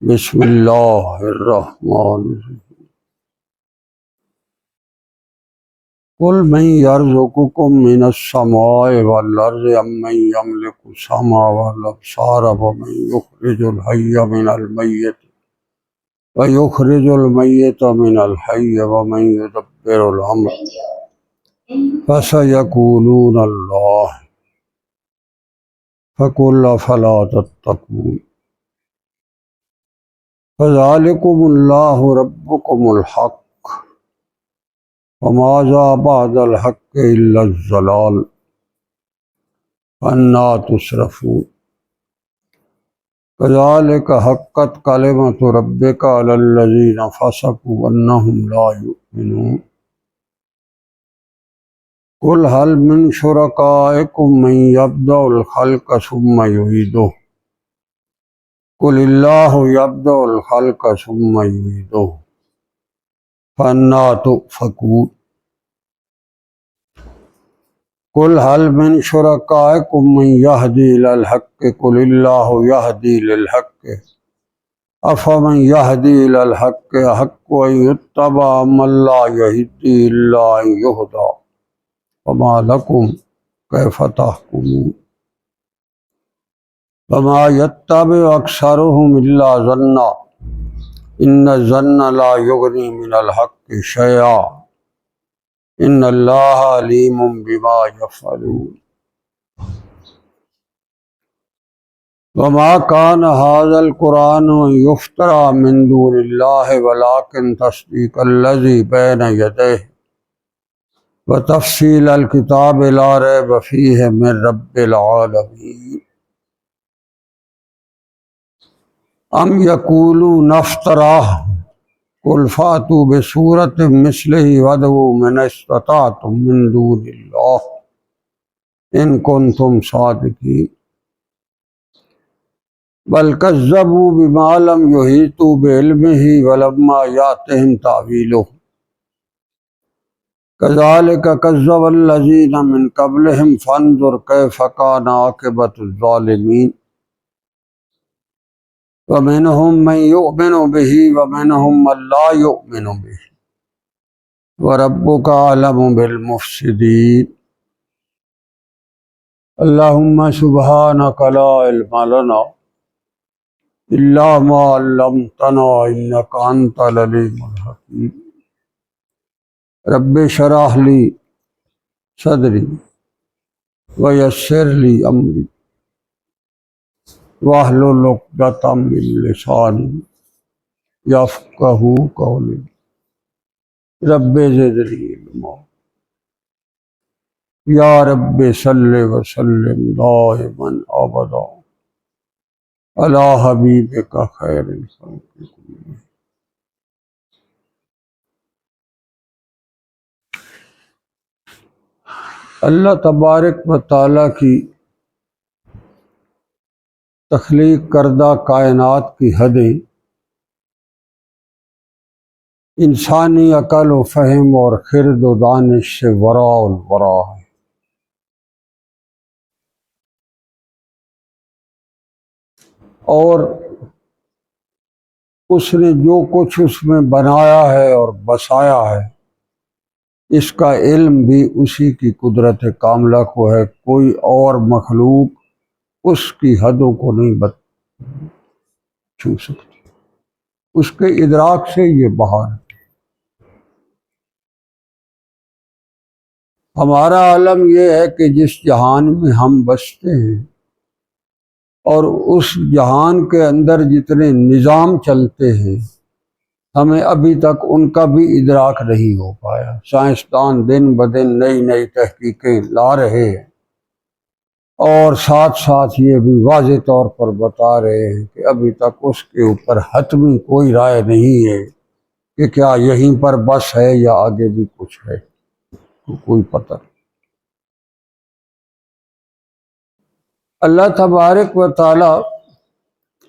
بسم اللہ الرحمن الرحیم۔ قل من یرزقکم من السماء والارض امن یملک السمع والابصار ومن یخرج الحی من المیت ویخرج المیت من الحی ومن یدبر الامر فسیقولون اللہ فقل افلا تتقون فذلکم اللہ ربکم الحق وماذا بعد الحق الا الضلال فانا تصرفون كذلك حقت کلمۃ ربک علی الذین فسقوا انہم لا یؤمنون قل هل من شرکائکم من یبدأ الخلق ثم یعیدہ قل اللہ یبدأ الخلق ثم یعیدہ فانا تؤفکون قل هل من شرکائکم من یہدی الی الحق قل اللہ یہدی للحق افمن یہدی الی الحق احق ان یتبع من لا یہدی الا ان یہدی وما لکم کیف تحکمون وما یتبع اکثرهم الا ظنا ان الظن لا یغنی من الحق شیئا ان اللہ علیم بما یفعلون وما كان هذا القرآن يفترى من دون الله ولكن تصديق الذي بين يديه وتفصيل الكتاب لا ريب فيه من رب العالمين أم يقولون افتراه قل فاتوا بسورة مثله وادعوا من استطعتم من دون الله إن كنتم صادقين بل كذبوا بما لم يحيطوا بعلمه ولما يأتهم تأويله كذلك كذب الذين من قبلهم فانظر كيف كان عاقبة الظالمين ومنهم من يؤمن به ومنهم من لا يؤمن به وربك أعلم بالمفسدين اللهم سبحانك لا علم لنا إلا ما علمتنا إنك أنت العليم الحكيم رب اشرح لي صدري ويسر لي أمري واحلل عقدۃ من لسانی یفقہوا قولی رب زدنی علما یا رب صلی وسلم دائما ابدا علی حبیبک خیر الخلق کلہم۔ اللہ تبارک و تعالیٰ کی تخلیق کردہ کائنات کی حدیں انسانی عقل و فہم اور خرد و دانش سے وراء الورا ہے۔ اور اس نے جو کچھ اس میں بنایا ہے اور بسایا ہے اس کا علم بھی اسی کی قدرت کاملہ کو ہے، کوئی اور مخلوق اس کی حدوں کو نہیں چھو سکتی، اس کے ادراک سے یہ باہر ہے۔ ہمارا عالم یہ ہے کہ جس جہان میں ہم بستے ہیں اور اس جہان کے اندر جتنے نظام چلتے ہیں ہمیں ابھی تک ان کا بھی ادراک نہیں ہو پایا۔ سائنسدان دن بدن نئی نئی تحقیقیں لا رہے ہیں اور ساتھ ساتھ یہ بھی واضح طور پر بتا رہے ہیں کہ ابھی تک اس کے اوپر حتمی کوئی رائے نہیں ہے کہ کیا یہیں پر بس ہے یا آگے بھی کچھ ہے، کوئی پتہ نہیں۔ اللہ تبارک و تعالی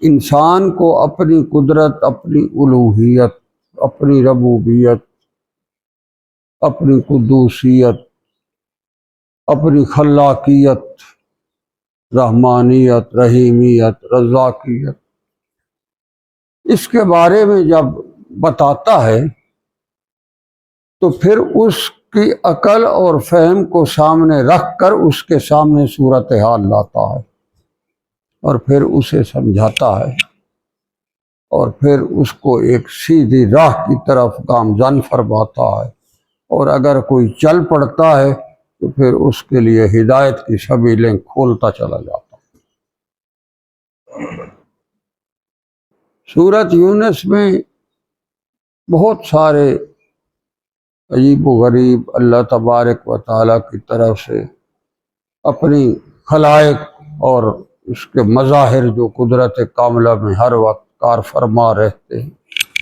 انسان کو اپنی قدرت، اپنی الوہیت، اپنی ربوبیت، اپنی قدوسیت، اپنی خلاقیت، رحمانیت، رحیمیت، رزاقیت، اس کے بارے میں جب بتاتا ہے تو پھر اس کی عقل اور فہم کو سامنے رکھ کر اس کے سامنے صورتحال لاتا ہے اور پھر اسے سمجھاتا ہے اور پھر اس کو ایک سیدھی راہ کی طرف گامزن فرماتا ہے، اور اگر کوئی چل پڑتا ہے تو پھر اس کے لیے ہدایت کی سبیلیں کھولتا چلا جاتا ہے۔ سورۃ یونس میں بہت سارے عجیب و غریب اللہ تبارک و تعالیٰ کی طرف سے اپنی خلائق اور اس کے مظاہر جو قدرت کاملہ میں ہر وقت کار فرما رہتے ہیں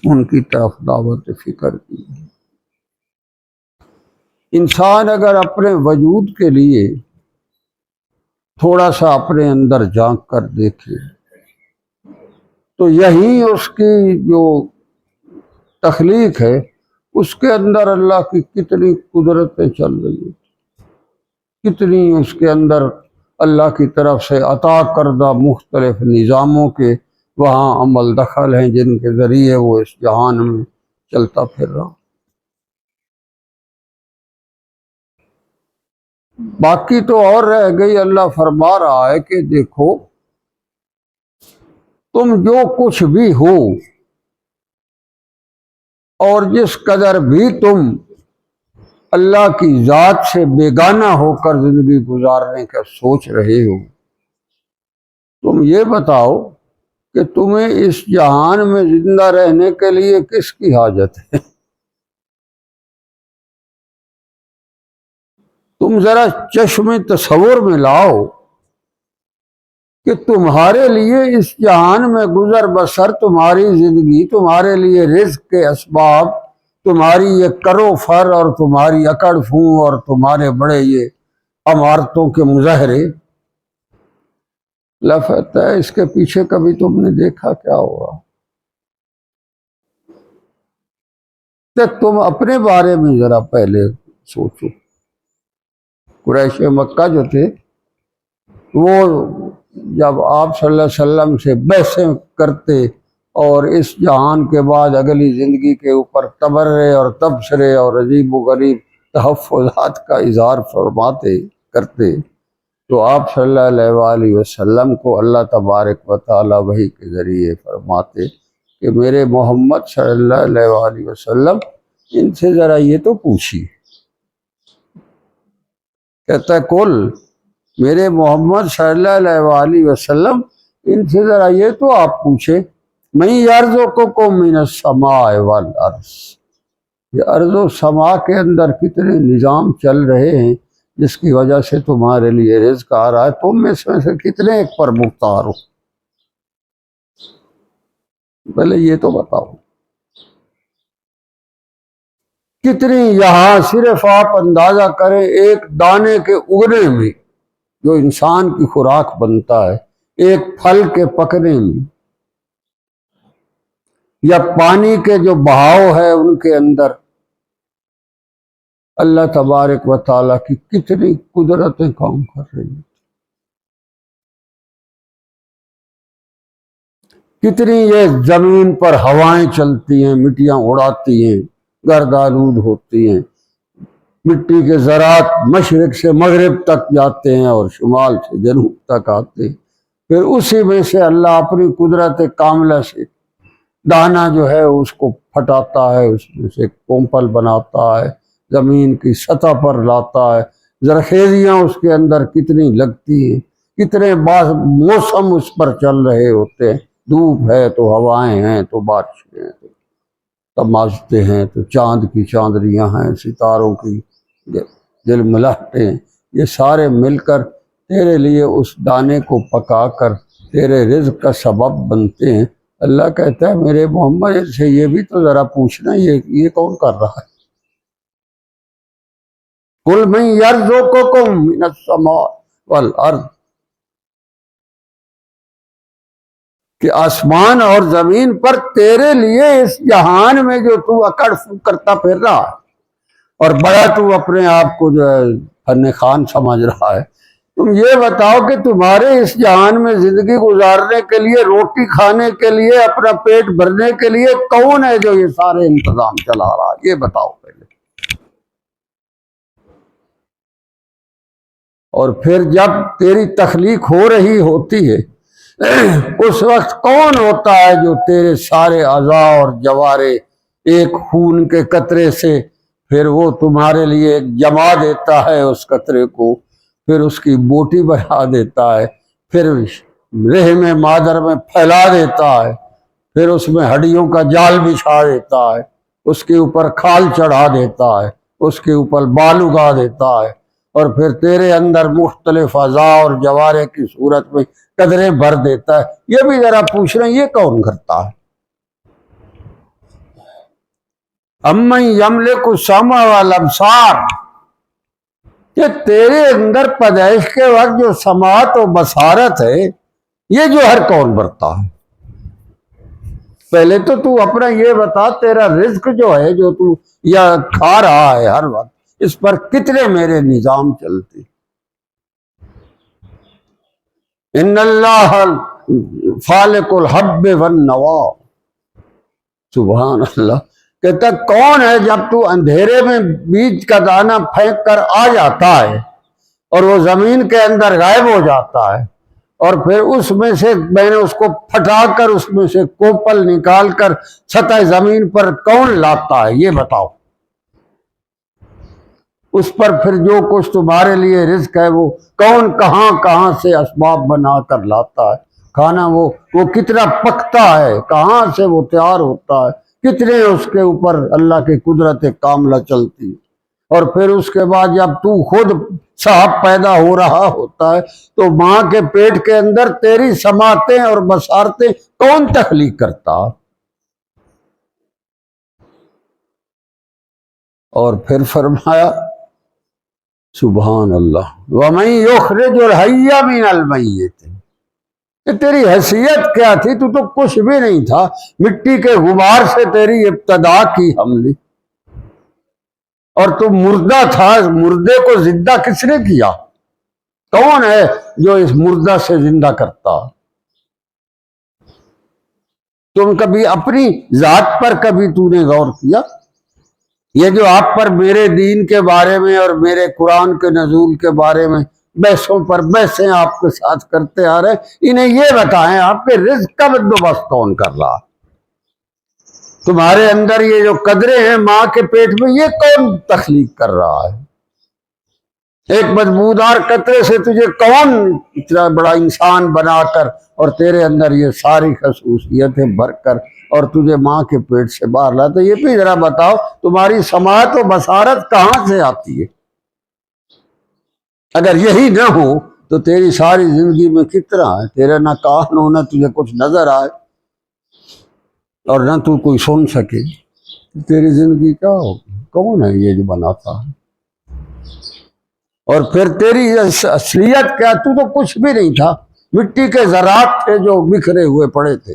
ان کی طرف دعوت فکر کی۔ انسان اگر اپنے وجود کے لیے تھوڑا سا اپنے اندر جھانک کر دیکھے تو یہی اس کی جو تخلیق ہے اس کے اندر اللہ کی کتنی قدرتیں چل رہی ہیں، کتنی اس کے اندر اللہ کی طرف سے عطا کردہ مختلف نظاموں کے وہاں عمل دخل ہیں جن کے ذریعے وہ اس جہان میں چلتا پھر رہا۔ باقی تو اور رہ گئی، اللہ فرما رہا ہے کہ دیکھو تم جو کچھ بھی ہو اور جس قدر بھی تم اللہ کی ذات سے بیگانہ ہو کر زندگی گزارنے کا سوچ رہے ہو، تم یہ بتاؤ کہ تمہیں اس جہان میں زندہ رہنے کے لیے کس کی حاجت ہے؟ تم ذرا چشم تصور میں لاؤ کہ تمہارے لیے اس جہان میں گزر بسر، تمہاری زندگی، تمہارے لیے رزق کے اسباب، تمہاری یہ کرو فر اور تمہاری اکڑ فوں اور تمہارے بڑے یہ عمارتوں کے مظاہرے، لفظ ہے اس کے پیچھے کبھی تم نے دیکھا کیا ہوا؟ کہ تم اپنے بارے میں ذرا پہلے سوچو۔ قریش مکہ جو تھے وہ جب آپ صلی اللہ علیہ وسلم سے بحثیں کرتے اور اس جہان کے بعد اگلی زندگی کے اوپر تبرے اور تبصرے اور عجیب و غریب تحفظات کا اظہار فرماتے کرتے، تو آپ صلی اللہ علیہ وآلہ وسلم کو اللہ تبارک و تعالیٰ وحی کے ذریعے فرماتے کہ میرے محمد صلی اللہ علیہ وآلہ وسلم ان سے ذرا یہ تو پوچھیے۔ کہتا ہے کل میرے محمد صلی اللہ علیہ وآلہ وسلم ان سے ذرا یہ تو آپ پوچھیں، میں یرزقکم من السماء والارض، یہ ارض و سما کے اندر کتنے نظام چل رہے ہیں جس کی وجہ سے تمہارے لیے رزق آ رہا ہے، تم میں سے کتنے ایک پر مختار ہو؟ پہلے یہ تو بتاؤ۔ کتنی یہاں صرف آپ اندازہ کریں ایک دانے کے اگنے میں جو انسان کی خوراک بنتا ہے، ایک پھل کے پکنے میں، یا پانی کے جو بہاؤ ہے ان کے اندر اللہ تبارک و تعالیٰ کی کتنی قدرتیں کام کر رہی ہیں، کتنی یہ زمین پر ہوائیں چلتی ہیں، مٹیاں اڑاتی ہیں، گرد آلود ہوتی ہیں، مٹی کے ذرات مشرق سے مغرب تک جاتے ہیں اور شمال سے جنوب تک آتے ہیں، پھر اسی میں سے اللہ اپنی قدرت کاملہ سے دانہ جو ہے اس کو پھٹاتا ہے، اس میں سے کومپل بناتا ہے، زمین کی سطح پر لاتا ہے، زرخیزیاں اس کے اندر کتنی لگتی ہیں، کتنے موسم اس پر چل رہے ہوتے ہیں، دھوپ ہے تو ہوائیں ہیں تو بارشیں ہیں تو تمازتے ہیں تو چاند کی چاندنیاں ہیں، ستاروں کی جلملاہٹیں ہیں، یہ سارے مل کر تیرے لیے اس دانے کو پکا کر تیرے رزق کا سبب بنتے ہیں۔ اللہ کہتا ہے میرے محمد سے یہ بھی تو ذرا پوچھنا، یہ کون کر رہا ہے؟ قل من یرزقکم من السماء والارض، کہ آسمان اور زمین پر تیرے لیے اس جہان میں جو تو اکڑ فک کرتا پھر رہا اور بڑا تو اپنے آپ کو جو ہے فن خان سمجھ رہا ہے، تم یہ بتاؤ کہ تمہارے اس جہان میں زندگی گزارنے کے لیے، روٹی کھانے کے لیے، اپنا پیٹ بھرنے کے لیے کون ہے جو یہ سارے انتظام چلا رہا ہے؟ یہ بتاؤ پہلے۔ اور پھر جب تیری تخلیق ہو رہی ہوتی ہے اس وقت کون ہوتا ہے جو تیرے سارے اعضاء اور جوارے ایک خون کے قطرے سے پھر وہ تمہارے لیے ایک جما دیتا ہے، اس قطرے کو پھر اس کی بوٹی بنا دیتا ہے، پھر رحم مادر میں پھیلا دیتا ہے، پھر اس میں ہڈیوں کا جال بچھا دیتا ہے، اس کے اوپر کھال چڑھا دیتا ہے، اس کے اوپر بال اگا دیتا ہے، اور پھر تیرے اندر مختلف اعضاء اور جوارے کی صورت میں قدرے بھر دیتا ہے۔ یہ بھی ذرا پوچھ رہے ہیں یہ کون کرتا ہے؟ امن یملک السمع والابصار، کہ تیرے اندر پیدائش کے وقت جو سماعت و بصارت ہے یہ جو ہر کون برتا ہے؟ پہلے تو اپنا یہ بتا، تیرا رزق جو ہے جو تو یا کھا رہا ہے ہر وقت، اس پر کتنے میرے نظام چلتے؟ ان اللہ فالق الحب والنوا، سبحان اللہ۔ کہتا کون ہے جب تو اندھیرے میں بیج کا دانہ پھینک کر آ جاتا ہے اور وہ زمین کے اندر غائب ہو جاتا ہے، اور پھر اس میں سے میں نے اس کو پھٹا کر اس میں سے کوپل نکال کر سطح زمین پر کون لاتا ہے؟ یہ بتاؤ۔ اس پر پھر جو کچھ تمہارے لیے رزق ہے وہ کون کہاں کہاں سے اسباب بنا کر لاتا ہے؟ کھانا وہ کتنا پکتا ہے، کہاں سے وہ تیار ہوتا ہے، کتنے اس کے اوپر اللہ کی قدرت کاملہ چلتی ہے، اور پھر اس کے بعد جب تو خود صاحب پیدا ہو رہا ہوتا ہے تو ماں کے پیٹ کے اندر تیری سماعتیں اور بصارتیں کون تخلیق کرتا؟ اور پھر فرمایا سبحان اللہ وَمَن يُخْرِجُ الْحَيَّ مِنَ الْمَيِّتِ، کہ تیری حیثیت کیا تھی؟ تو کچھ بھی نہیں تھا، مٹی کے غبار سے تیری ابتدا کی ہم نے، اور تو مردہ تھا، مردے کو زندہ کس نے کیا؟ کون ہے جو اس مردہ سے زندہ کرتا؟ تم کبھی اپنی ذات پر کبھی تو نے غور کیا؟ یہ جو آپ پر میرے دین کے بارے میں اور میرے قرآن کے نزول کے بارے میں بحثوں پر بحثیں آپ کے ساتھ کرتے آ رہے ہیں، انہیں یہ بتائیں آپ کے رزق کا بندوبست کون کر رہا؟ تمہارے اندر یہ جو قدرے ہیں ماں کے پیٹ میں یہ کون تخلیق کر رہا ہے؟ ایک بدبودار قطرے سے تجھے کون اتنا بڑا انسان بنا کر اور تیرے اندر یہ ساری خصوصیتیں بھر کر اور تجھے ماں کے پیٹ سے باہر لاتا؟ یہ بھی ذرا بتاؤ تمہاری سماعت و بصارت کہاں سے آتی ہے؟ اگر یہی نہ ہو تو تیری ساری زندگی میں کتنا ہے؟ تیرے نہ کان ہو، نہ تجھے کچھ نظر آئے اور نہ تو کوئی سن سکے، تیری زندگی کیا ہوگی؟ کون ہے یہ جو بناتا ہے؟ اور پھر تیری اصلیت کیا؟ تو کچھ بھی نہیں تھا، مٹی کے ذرات تھے جو بکھرے ہوئے پڑے تھے،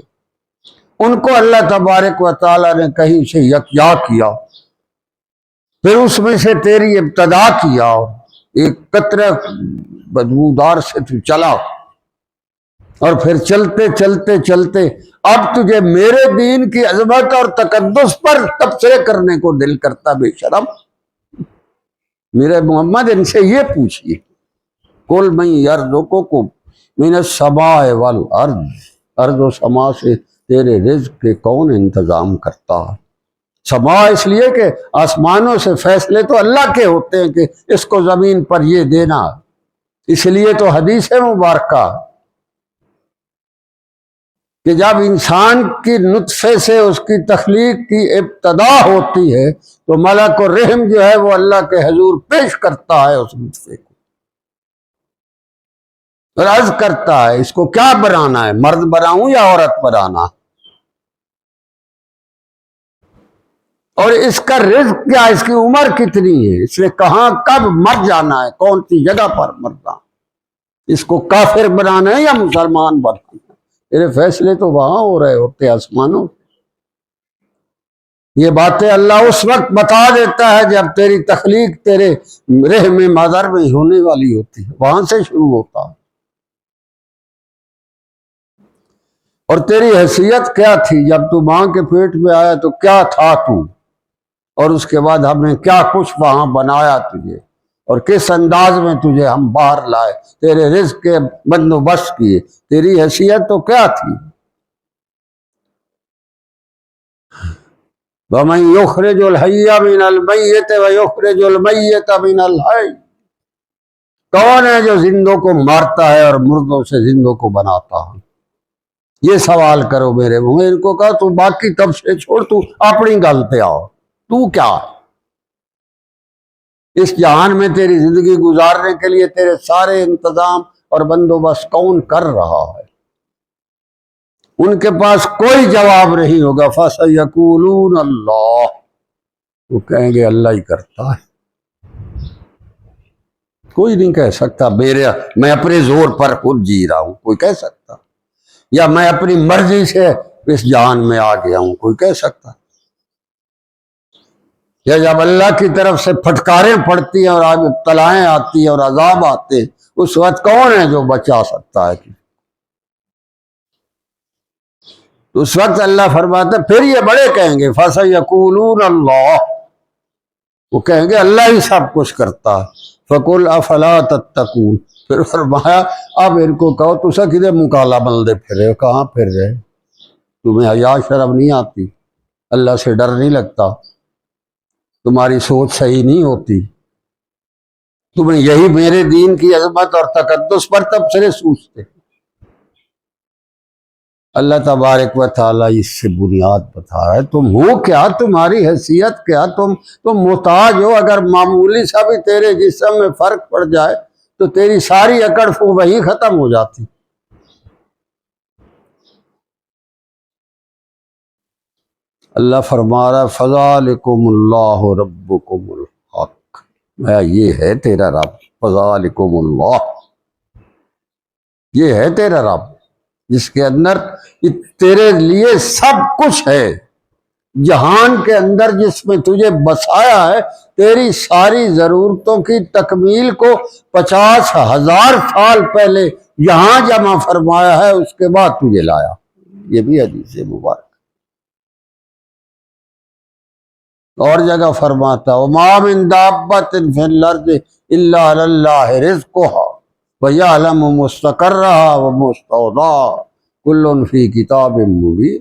ان کو اللہ تبارک و تعالیٰ نے کہیں سے یکجا کیا، پھر اس میں سے تیری ابتدا کیا، اور ایک قطرہ بدبودار سے تو چلا، اور پھر چلتے چلتے چلتے اب تجھے میرے دین کی عظمت اور تقدس پر تبصرے کرنے کو دل کرتا؟ بے شرم! میرے محمد ان سے یہ پوچھئے قُلْ مَن يَرْزُقُكُم مِّنَ السَّمَاءِ وَالْأَرْضِ، ارض و سما سے تیرے رزق کے کون انتظام کرتا ہے؟ سما اس لیے کہ آسمانوں سے فیصلے تو اللہ کے ہوتے ہیں کہ اس کو زمین پر یہ دینا، اس لیے تو حدیث مبارکہ کہ جب انسان کی نطفے سے اس کی تخلیق کی ابتدا ہوتی ہے تو ملک الرحم جو ہے وہ اللہ کے حضور پیش کرتا ہے اس نطفے کو، اور عرض کرتا ہے اس کو کیا بنانا ہے، مرد بناؤں یا عورت بنانا، اور اس کا رزق کیا، اس کی عمر کتنی ہے، اس نے کہاں کب مر جانا ہے، کون سی جگہ پر مرنا، اس کو کافر بنانا ہے یا مسلمان بنانا ہے؟ تیرے فیصلے تو وہاں ہو رہے ہوتے آسمانوں۔ یہ باتیں اللہ اس وقت بتا دیتا ہے جب تیری تخلیق تیرے رحم مادر میں ہونے والی ہوتی ہے، وہاں سے شروع ہوتا ہے۔ اور تیری حیثیت کیا تھی جب تو ماں کے پیٹ میں آیا، تو کیا تھا تو، اور اس کے بعد ہم نے کیا کچھ وہاں بنایا تجھے، اور کس انداز میں تجھے ہم باہر لائے، تیرے رزق کے بندوبست کیے، تیری حیثیت تو کیا تھی۔ وَمَن يُخْرِجُ الْحَيَّ مِنَ الْمَيِّتِ وَيُخْرِجُ الْمَيِّتَ مِنَ الْحَيِّ، کون ہے جو زندوں کو مارتا ہے اور مردوں سے زندوں کو بناتا ہے؟ یہ سوال کرو میرے منہ میں۔ ان کو کہا تو باقی تب سے چھوڑ، تو اپنی گل پہ آؤ، تو کیا ہے؟ اس جہان میں تیری زندگی گزارنے کے لیے تیرے سارے انتظام اور بندوبست کون کر رہا ہے؟ ان کے پاس کوئی جواب نہیں ہوگا۔ فَسَيَقُولُونَ اللَّهُ، وہ کہیں گے اللہ ہی کرتا ہے۔ کوئی نہیں کہہ سکتا میں اپنے زور پر خود جی رہا ہوں، کوئی کہہ سکتا؟ یا میں اپنی مرضی سے اس جہان میں آ گیا ہوں، کوئی کہہ سکتا؟ یا جب اللہ کی طرف سے پھٹکاریں پڑتی ہیں اور ابتلائیں آتی ہیں اور عذاب آتے ہیں، اس وقت کون ہے جو بچا سکتا ہے؟ اس وقت اللہ فرماتا ہے، پھر یہ بڑے کہیں گے فَسَيَقُولُونَ اللَّهُ، وہ کہیں گے اللہ ہی سب کچھ کرتا ہے۔ فَقُلْ أَفَلَا تَتَّقُونَ، پھر فرمایا اب ان کو کہو تو کدھر مکالا بلدے پھر رہے ہو، کہاں پھر رہے؟ تمہیں حیا شرم نہیں آتی؟ اللہ سے ڈر نہیں لگتا؟ تمہاری سوچ صحیح نہیں ہوتی؟ تمہیں یہی میرے دین کی عظمت اور تقدس پر تبصرے سوچتے؟ اللہ تبارک و تعالیٰ اس سے بنیاد بتا رہا ہے، تم ہو کیا، تمہاری حیثیت کیا، تم محتاج ہو۔ اگر معمولی سا بھی تیرے جسم میں فرق پڑ جائے تو تیری ساری اکڑ وہی ختم ہو جاتی۔ اللہ فرما رہا ہے فَذَلِكُمُ اللَّهُ رَبُّكُمُ الْحَقُّ، یہ ہے تیرا رب۔ فَذَلِكُمُ اللَّهُ، یہ ہے تیرا رب جس کے اندر تیرے لیے سب کچھ ہے۔ جہان کے اندر جس میں تجھے بسایا ہے، تیری ساری ضرورتوں کی تکمیل کو 50,000 سال پہلے یہاں جمع فرمایا ہے، اس کے بعد تجھے لایا۔ یہ بھی حدیث مبارک۔ اور جگہ فرماتا وَمَا مِن دَابَّةٍ فِي الْأَرْضِ إِلَّا عَلَى اللَّهِ رِزْقُهَا وَيَعْلَمُ مُسْتَقَرَّهَا وَمُسْتَوْدَاهَا كُلٌّ فِي كِتَابٍ مُبِينٍ۔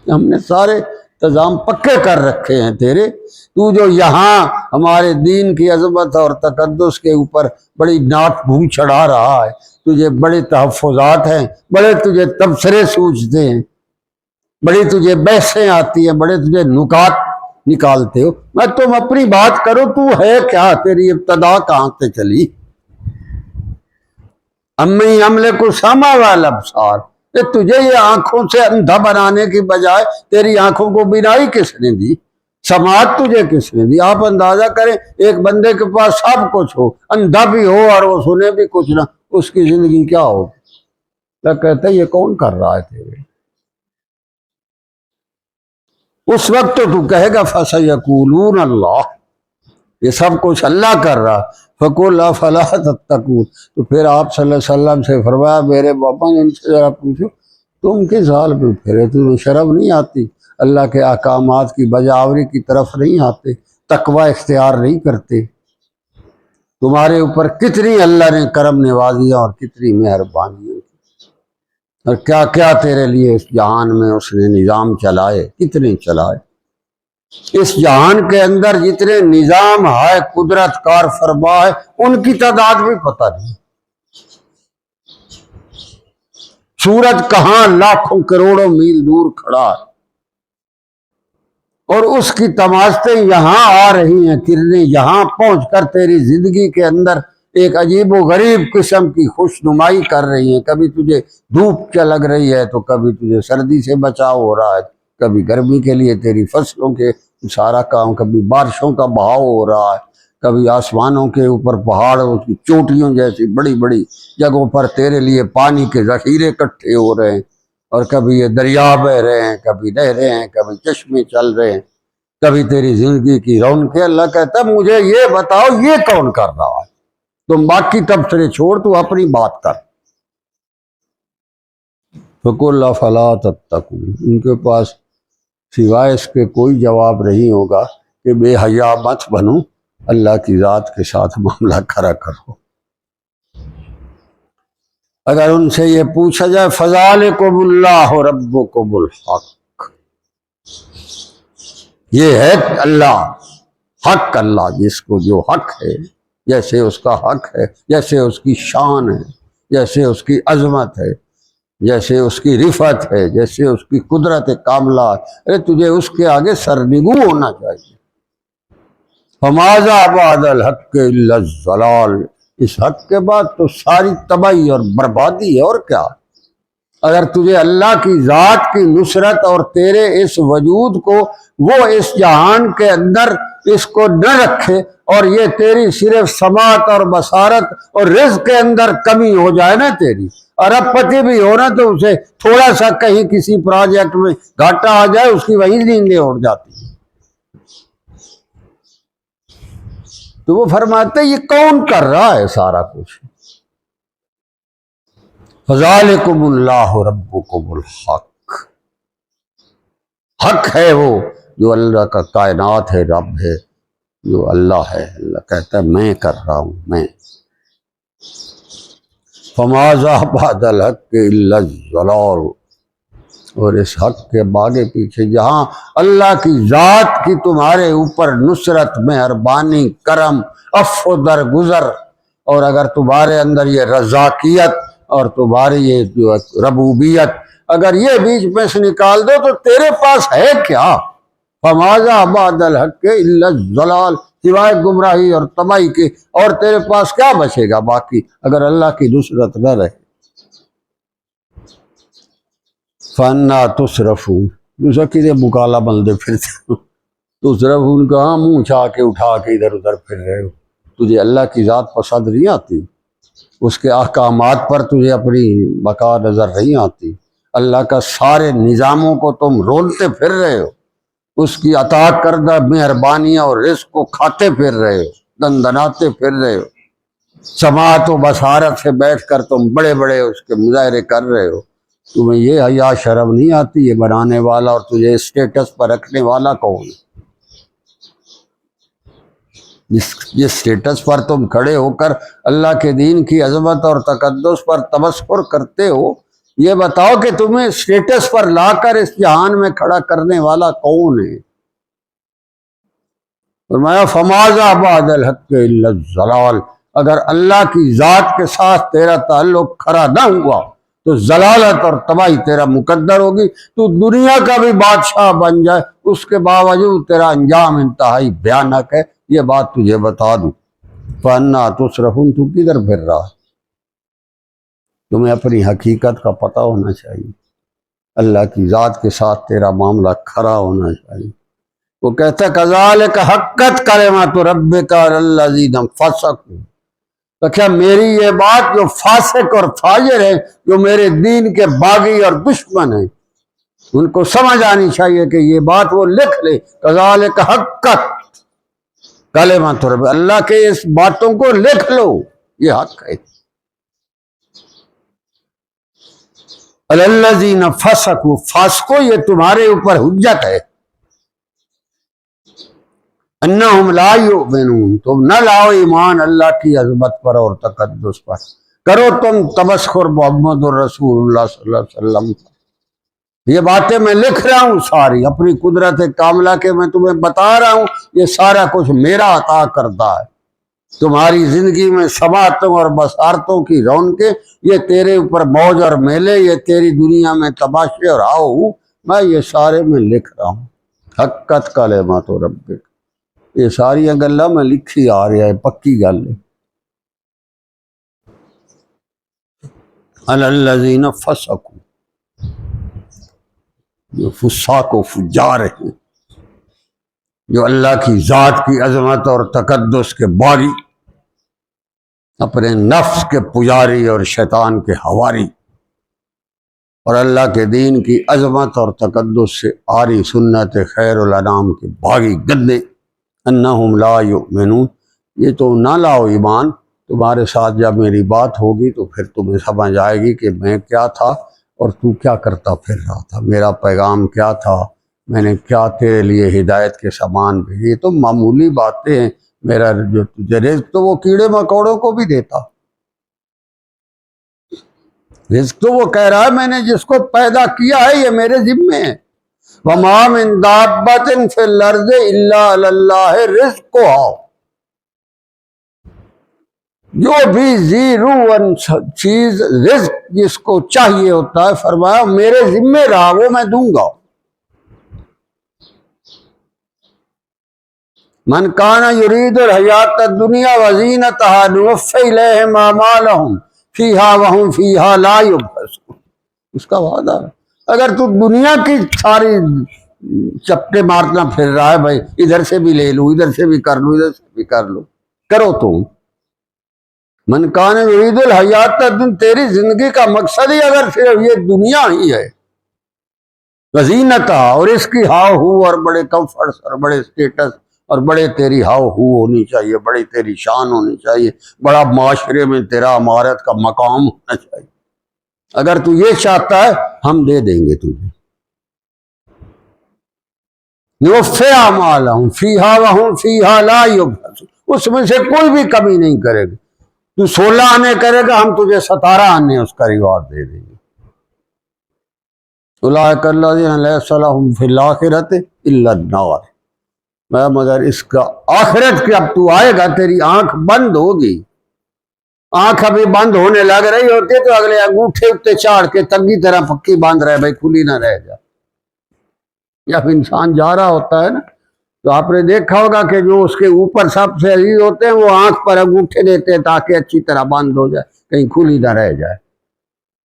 ہم نے سارے انتظام پکے کر رکھے ہیں تیرے، تو جو یہاں ہمارے دین کی عظمت اور تقدس کے اوپر بڑی نعت بھو چڑھا رہا ہے، تجھے بڑے تحفظات ہیں، بڑے تجھے تبصرے سوچتے ہیں، بڑی تجھے بحثیں آتی ہیں، بڑے تجھے نکات نکالتے ہو۔ میں تم اپنی بات کرو، تو ہے کیا، تیری ابتدا کہاں سے چلی؟ اَمَّن یملک السمع والابصار، تجھے یہ آنکھوں سے اندھا بنانے کی بجائے تیری آنکھوں کو بینائی کس نے دی؟ سماعت تجھے کس نے دی؟ آپ اندازہ کریں، ایک بندے کے پاس سب کچھ ہو، اندھا بھی ہو اور وہ سنے بھی کچھ نہ، اس کی زندگی کیا ہو؟ کیا کہتے ہیں یہ کون کر رہا ہے تیرے؟ اس وقت تو کہے گا فَسَيَقُولُونَ اللَّهُ، یہ سب کچھ اللہ کر رہا۔ فَقُلْ أَفَلَا تَتَّقُونَ، تو پھر آپ صلی اللہ علیہ وسلم سے فرمایا میرے بابا ان سے ذرا پوچھو، تم کس حال میں پھرے؟ تمہیں شرم نہیں آتی؟ اللہ کے احکامات کی بجاوری کی طرف نہیں آتے؟ تقوی اختیار نہیں کرتے؟ تمہارے اوپر کتنی اللہ نے کرم نوازیاں اور کتنی مہربانیاں، اور کیا کیا تیرے لیے اس جہان میں اس نے نظام چلائے، کتنے چلائے۔ اس جہان کے اندر جتنے نظام ہے، قدرت کار فرما ہے، ان کی تعداد بھی پتہ نہیں۔ سورج کہاں لاکھوں کروڑوں میل دور کھڑا ہے، اور اس کی تماشتیں یہاں آ رہی ہیں، کرنیں یہاں پہنچ کر تیری زندگی کے اندر ایک عجیب و غریب قسم کی خوشنمائی کر رہی ہیں۔ کبھی تجھے دھوپ کیا لگ رہی ہے تو کبھی تجھے سردی سے بچاؤ ہو رہا ہے، کبھی گرمی کے لیے تیری فصلوں کے سارا کام، کبھی بارشوں کا بہاؤ ہو رہا ہے، کبھی آسمانوں کے اوپر پہاڑوں کی چوٹیوں جیسی بڑی بڑی جگہوں پر تیرے لیے پانی کے ذخیرے اکٹھے ہو رہے ہیں، اور کبھی یہ دریا بہ رہے ہیں، کبھی نہریں ہیں، کبھی چشمے چل رہے ہیں۔ کبھی تیری زندگی کی رونق ہے۔ اللہ کہتا ہے مجھے یہ بتاؤ یہ کون کر رہا ہے؟ تم باقی تبصرے چھوڑ، تو اپنی بات کر۔ فَقُلْ أَفَلَا تَتَّقُونَ، ان کے پاس سوائے اس کے کوئی جواب نہیں ہوگا کہ بے حیا مت بنو، اللہ کی ذات کے ساتھ معاملہ کھڑا کرو۔ اگر ان سے یہ پوچھا جائے فَذَلِكُمُ اللَّهُ رَبُّكُمُ الْحَقُّ، یہ ہے اللہ، حق اللہ، جس کو جو حق ہے، جیسے اس کا حق ہے، جیسے اس کی شان ہے، جیسے اس کی عظمت ہے، جیسے اس کی رفعت ہے، جیسے اس کی قدرت کاملہ ہے، ارے تجھے اس کے آگے سرنگوں ہونا چاہیے۔ فَمَاذَا بَعْدَ الْحَقِّ إِلَّا الضَّلَالُ، اس حق کے بعد تو ساری تباہی اور بربادی ہے، اور کیا؟ اگر تجھے اللہ کی ذات کی نصرت اور تیرے اس وجود کو وہ اس جہان کے اندر اس کو نہ رکھے، اور یہ تیری صرف سماعت اور بصارت اور رزق کے اندر کمی ہو جائے نا تیری، ارب پتی بھی ہو نا، تو اسے تھوڑا سا کہیں کسی پروجیکٹ میں گھاٹا آ جائے، اس کی وہی نیندیں اڑ جاتی ہیں۔ تو وہ فرماتے یہ کون کر رہا ہے سارا کچھ؟ فَذَلِكُمُ اللَّهُ رَبُّكُمُ الْحَقُّ، حق ہے وہ جو اللہ کا کائنات ہے، رب ہے، جو اللہ ہے۔ اللہ کہتا ہے میں کر رہا ہوں، میں۔ فَمَاذَا بَعْدَ الْحَقِّ إِلَّا الضَّلَالُ، اور اس حق کے باغے پیچھے جہاں اللہ کی ذات کی تمہارے اوپر نصرت، مہربانی، کرم، عفو درگزر، اور اگر تمہارے اندر یہ رضاکیت اور تمہاری یہ جو ربوبیت اگر یہ بیچ میں سے نکال دو تو تیرے پاس ہے کیا؟ فَمَاذَا بَعْدَ الْحَقِّ إِلَّا الضَّلَالُ، سوائے گمراہی اور تباہی کے اور تیرے پاس کیا بچے گا باقی اگر اللہ کی نصرت نہ رہے؟ فَأَنَّىٰ تُصْرَفُونَ، دوسرا کدے مکالا بندے پھرتے ہو، تصرفون کہاں منہ چھا کے اٹھا کے ادھر ادھر پھر رہے ہو؟ تجھے اللہ کی ذات پسند نہیں آتی، اس کے احکامات پر تجھے اپنی بقا نظر نہیں آتی، اللہ کا سارے نظاموں کو تم رولتے پھر رہے ہو، اس کی عطا کردہ مہربانیاں اور رزق کو کھاتے پھر رہے ہو، دندناتے پھر رہے ہو، سماعت و بصارت سے بیٹھ کر تم بڑے بڑے اس کے مظاہرے کر رہے ہو۔ تمہیں یہ حیا شرم نہیں آتی؟ یہ بنانے والا اور تجھے اسٹیٹس پر رکھنے والا کون ہے؟ جس سٹیٹس پر تم کھڑے ہو کر اللہ کے دین کی عظمت اور تقدس پر تبصر کرتے ہو، یہ بتاؤ کہ تمہیں سٹیٹس پر لا کر اس جہان میں کھڑا کرنے والا کون ہے؟ فرمایا فَمَاذَا بَعْدَ الْحَقِّ إِلَّا الضَّلَالُ، اگر اللہ کی ذات کے ساتھ تیرا تعلق کھڑا نہ ہوا تو ضلالت اور تباہی تیرا مقدر ہوگی۔ تو دنیا کا بھی بادشاہ بن جائے، اس کے باوجود تیرا انجام انتہائی بھیانک ہے، یہ بات تجھے بتا دوں۔ فَأَنَّىٰ تُصْرَفُونَ، تو کدھر پھر رہا ہے؟ تمہیں اپنی حقیقت کا پتہ ہونا چاہیے، اللہ کی ذات کے ساتھ تیرا معاملہ کھڑا ہونا چاہیے۔ وہ کہتا ہے کذالک حقت کلمۃ ربک علی الذین فسقوا، تو کیا میری یہ بات جو فاسق اور فاجر ہیں، جو میرے دین کے باغی اور دشمن ہیں، ان کو سمجھ آنی چاہیے کہ یہ بات وہ لکھ لے، کذالک حقت کلمۃ ربک، اللہ کے اس باتوں کو لکھ لو، یہ حق ہے۔ علی الذین فسقوا، فاسقو یہ تمہارے اوپر حجت ہے، انہم لا یؤمنون، تم نہ لاؤ ایمان اللہ کی عظمت پر اور تقدس پر، کرو تم تمسخر محمد الرسول اللہ صلی اللہ علیہ وسلم۔ یہ باتیں میں لکھ رہا ہوں ساری اپنی قدرت کاملہ کے، میں تمہیں بتا رہا ہوں یہ سارا کچھ میرا عطا کردہ ہے۔ تمہاری زندگی میں سماعتوں اور بصارتوں کی رونقیں، یہ تیرے اوپر موج اور میلے، یہ تیری دنیا میں تماشے اور آؤ، میں یہ سارے میں لکھ رہا ہوں۔ حقت کلمۃ ربک، یہ ساری گلاں میں لکھی آ رہا ہے، پکی گل ہے۔ علی الذین فسقوا، جو فساق و فجار ہیں، جو اللہ کی ذات کی عظمت اور تقدس کے باغی، اپنے نفس کے پجاری اور شیطان کے حواری، اور اللہ کے دین کی عظمت اور تقدس سے آری سنت خیر الانام کے بھاگی گدے انہم لا یؤمنون، یہ تو نہ لاؤ ایمان۔ تمہارے ساتھ جب میری بات ہوگی تو پھر تمہیں سمجھ آئے گی کہ میں کیا تھا اور تو کیا کرتا پھر رہا تھا، میرا پیغام کیا تھا، میں نے کیا تیرے لیے ہدایت کے سامان بھیجے۔ یہ تو معمولی باتیں ہیں، میرا جو تجھے رزق تو وہ کیڑے مکوڑوں کو بھی دیتا، رزق تو وہ کہہ رہا ہے میں نے جس کو پیدا کیا ہے یہ میرے ذمے ہے۔ وَمَا مِن دَابَّةٍ فِي الْأَرْضِ إِلَّا عَلَى اللَّهِ رِزْقُهَا، جو بھی ذی روح چیز رزق جس کو چاہیے ہوتا ہے، فرمایا میرے ذمے رہا، وہ میں دوں گا۔ من کان یرید الحیات الدنیا وزینتها نوفی الیہم اعمالہم فیہا وہم فیہا لا یبخسون، اس کا وعدہ ہے۔ اگر تو دنیا کی ساری چپٹے مارنا پھر رہا ہے، بھائی ادھر سے بھی لے لوں، ادھر سے بھی کر لوں، ادھر سے بھی کر لوں، کرو تم۔ من کان یرید الحیات الدنیا، تیری زندگی کا مقصد ہی اگر صرف یہ دنیا ہی ہے، وزینتها، اور اس کی ہاؤ ہو اور بڑے کمفرٹس اور بڑے اسٹیٹس اور بڑے تیری ہاؤ ہو ہونی چاہیے، بڑی تیری شان ہونی چاہیے، بڑا معاشرے میں تیرا عمارت کا مقام ہونا چاہیے، اگر تو یہ چاہتا ہے ہم دے دیں گے تجھے۔ نوفی اعمالہم فیہا وہم فیہا لا یبخسون، اس میں سے کوئی بھی کمی نہیں کرے گا۔ تو 16 آنے کرے گا، ہم تجھے 17 آنے اس کا ریوارڈ دے دیں گے۔ اولئک الذین لیس لہم فی الآخرۃ الا النار، مگر اس کا آخرت کے اب تو آئے گا، تیری آنکھ بند ہوگی، آنکھ ابھی بند ہونے لگ رہی ہوتی تو اگلے انگوٹھے اتے چاڑ کے تنگی طرح پکی باندھ رہے بھائی کھلی نہ رہ جائے۔ جب انسان جا رہا ہوتا ہے نا تو آپ نے دیکھا ہوگا کہ جو اس کے اوپر سب سے عزیز ہوتے ہیں وہ آنکھ پر انگوٹھے دیتے ہیں تاکہ اچھی طرح بند ہو جائے، کہیں کھلی نہ رہ جائے۔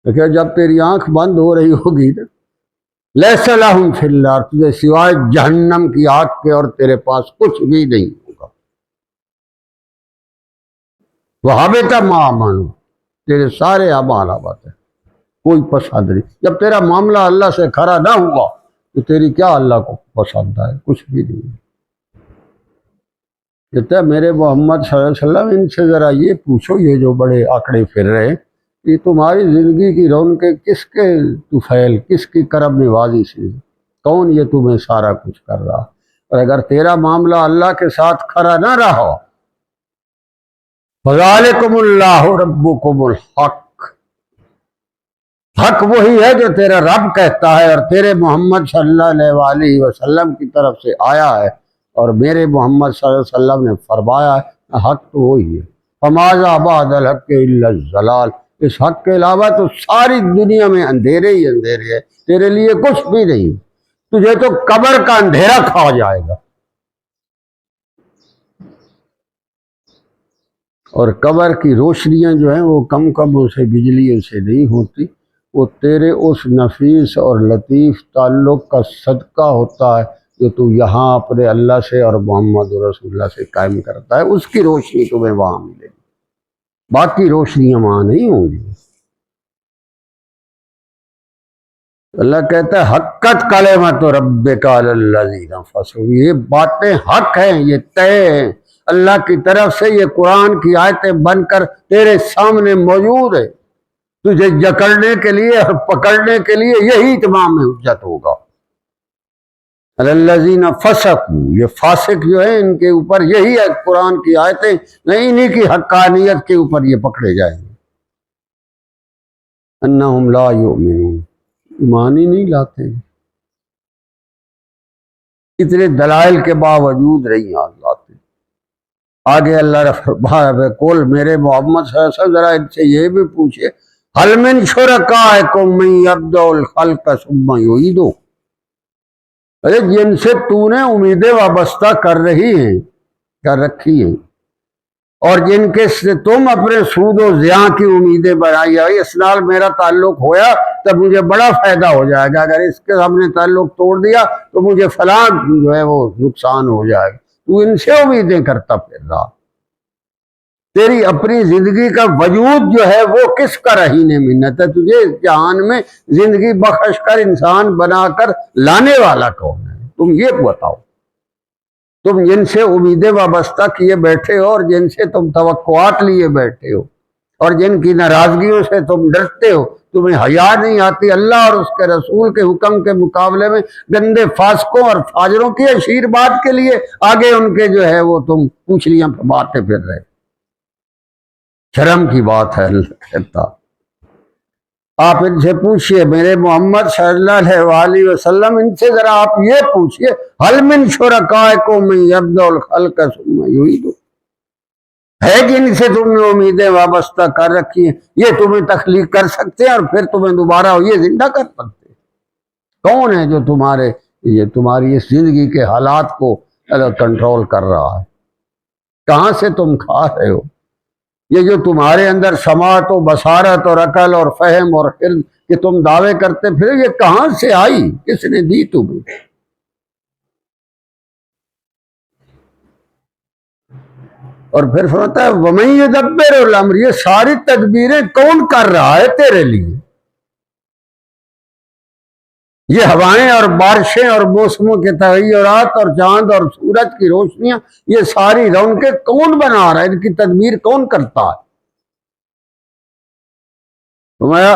لیکن جب تیری آنکھ بند ہو رہی ہوگی نا، لیس لہم فی النار، تجھے سوائے جہنم کی آگ کے اور تیرے پاس کچھ بھی نہیں ہوگا۔ وَحَبِطَ مَا عَمَلُوا، تیرے سارے اعمال آباد ہیں، کوئی پسند نہیں۔ جب تیرا معاملہ اللہ سے کھڑا نہ ہوا تو تیری کیا اللہ کو پسند ہے؟ کچھ بھی نہیں۔ کہتا ہے میرے محمد صلی اللہ علیہ وسلم ان سے ذرا یہ پوچھو، یہ جو بڑے آکڑے پھر رہے ہیں، کہ تمہاری زندگی کی رونقیں کس کے طفیل، کس کی کرم نوازی سے، کون یہ تمہیں سارا کچھ کر رہا؟ اور اگر تیرا معاملہ اللہ کے ساتھ کھڑا نہ رہا، فَذَلِكُمُ اللَّهُ رَبُّكُمُ الْحَقُّ، حق وہی ہے جو تیرا رب کہتا ہے اور تیرے محمد صلی اللہ علیہ وسلم کی طرف سے آیا ہے، اور میرے محمد صلی اللہ علیہ وسلم نے فرمایا ہے، حق تو وہی ہے۔ فَمَاذَا بَعْدَ الْحَقِّ إِلَّا الضَّلَالُ، اس حق کے علاوہ تو ساری دنیا میں اندھیرے ہی اندھیرے ہے، تیرے لیے کچھ بھی نہیں، تجھے تو قبر کا اندھیرا کھا جائے گا۔ اور قبر کی روشنیاں جو ہیں وہ کم سے بجلیوں سے نہیں ہوتی، وہ تیرے اس نفیس اور لطیف تعلق کا صدقہ ہوتا ہے جو تو یہاں اپنے اللہ سے اور محمد رسول اللہ سے قائم کرتا ہے، اس کی روشنی تمہیں وہاں ملے گی، باقی روشنیاں وہاں نہیں ہوں گی۔ اللہ کہتا ہے حقت کلمۃ ربک علی الذین فسقوا، یہ باتیں حق ہیں، یہ طے ہیں اللہ کی طرف سے، یہ قرآن کی آیتیں بن کر تیرے سامنے موجود ہے، تجھے جکڑنے کے لیے اور پکڑنے کے لیے یہی تمام حجت ہوگا۔ علی الذین فسقوا، یہ فاسق جو ہیں ان کے اوپر یہی ہے قرآن کی آیتیں، نہیں انہی کی حقانیت کے اوپر یہ پکڑے جائیں گے۔ انہم لا یؤمنون، ایمان ہی نہیں لاتے، اتنے دلائل کے باوجود نہیں لاتے۔ آگے اللہ نے فرمایا کل میرے محمد صلی اللہ علیہ وسلم ذرا ان سے یہ بھی پوچھے، هل من شرکائکم من یبدأ الخلق ثم یعیدہ، ارے جن سے تو نے امیدیں وابستہ کر رہی ہیں، کر رکھی ہیں، اور جن کے سے تم اپنے سود و زیاں کی امیدیں بنائی ہے، اس نال میرا تعلق ہویا تب مجھے بڑا فائدہ ہو جائے گا، اگر اس کے ہم نے تعلق توڑ دیا تو مجھے فلاں جو ہے وہ نقصان ہو جائے گا، تو ان سے امیدیں کرتا پھر رہا۔ تیری اپنی زندگی کا وجود جو ہے وہ کس کا رہین منت ہے؟ تجھے اس جہان میں زندگی بخش کر انسان بنا کر لانے والا کون ہے؟ تم یہ بتاؤ۔ تم جن سے امیدیں وابستہ کیے بیٹھے ہو اور جن سے تم توقعات لیے بیٹھے ہو اور جن کی ناراضگیوں سے تم ڈرتے ہو، تمہیں حیا نہیں آتی اللہ اور اس کے رسول کے حکم کے مقابلے میں گندے فاسقوں اور فاجروں کی اشیر بات کے لیے آگے ان کے جو ہے وہ تم پوچھلیاں باتیں پھر رہے؟ شرم کی بات ہے۔ اللہ کہتا آپ ان سے پوچھئے، میرے محمد صلی اللہ علیہ وسلم، ان سے ذرا آپ یہ پوچھئے، حل من شرکائکم من یبدأ الخلق ثم یعیدہ، ہے جن سے تم نے امیدیں وابستہ کر رکھی ہیں یہ تمہیں تخلیق کر سکتے ہیں اور پھر تمہیں دوبارہ یہ زندہ کر سکتے ہیں؟ کون ہے جو تمہاری اس زندگی کے حالات کو کنٹرول کر رہا ہے؟ کہاں سے تم کھا رہے ہو؟ یہ جو تمہارے اندر سماعت و بصارت اور عقل اور فہم اور علم کہ تم دعوے کرتے پھر، یہ کہاں سے آئی؟ کس نے دی تمہیں؟ اور پھر فرماتا ہے وَمَن يُدَبِّرُ الْأَمْرَ، یہ ساری تدبیریں کون کر رہا ہے تیرے لیے؟ یہ ہوائیں اور بارشیں اور موسموں کے تغیرات اور چاند اور سورج کی روشنیاں، یہ ساری رونقیں کون بنا رہا ہے؟ ان کی تدبیر کون کرتا ہے؟ فرمایا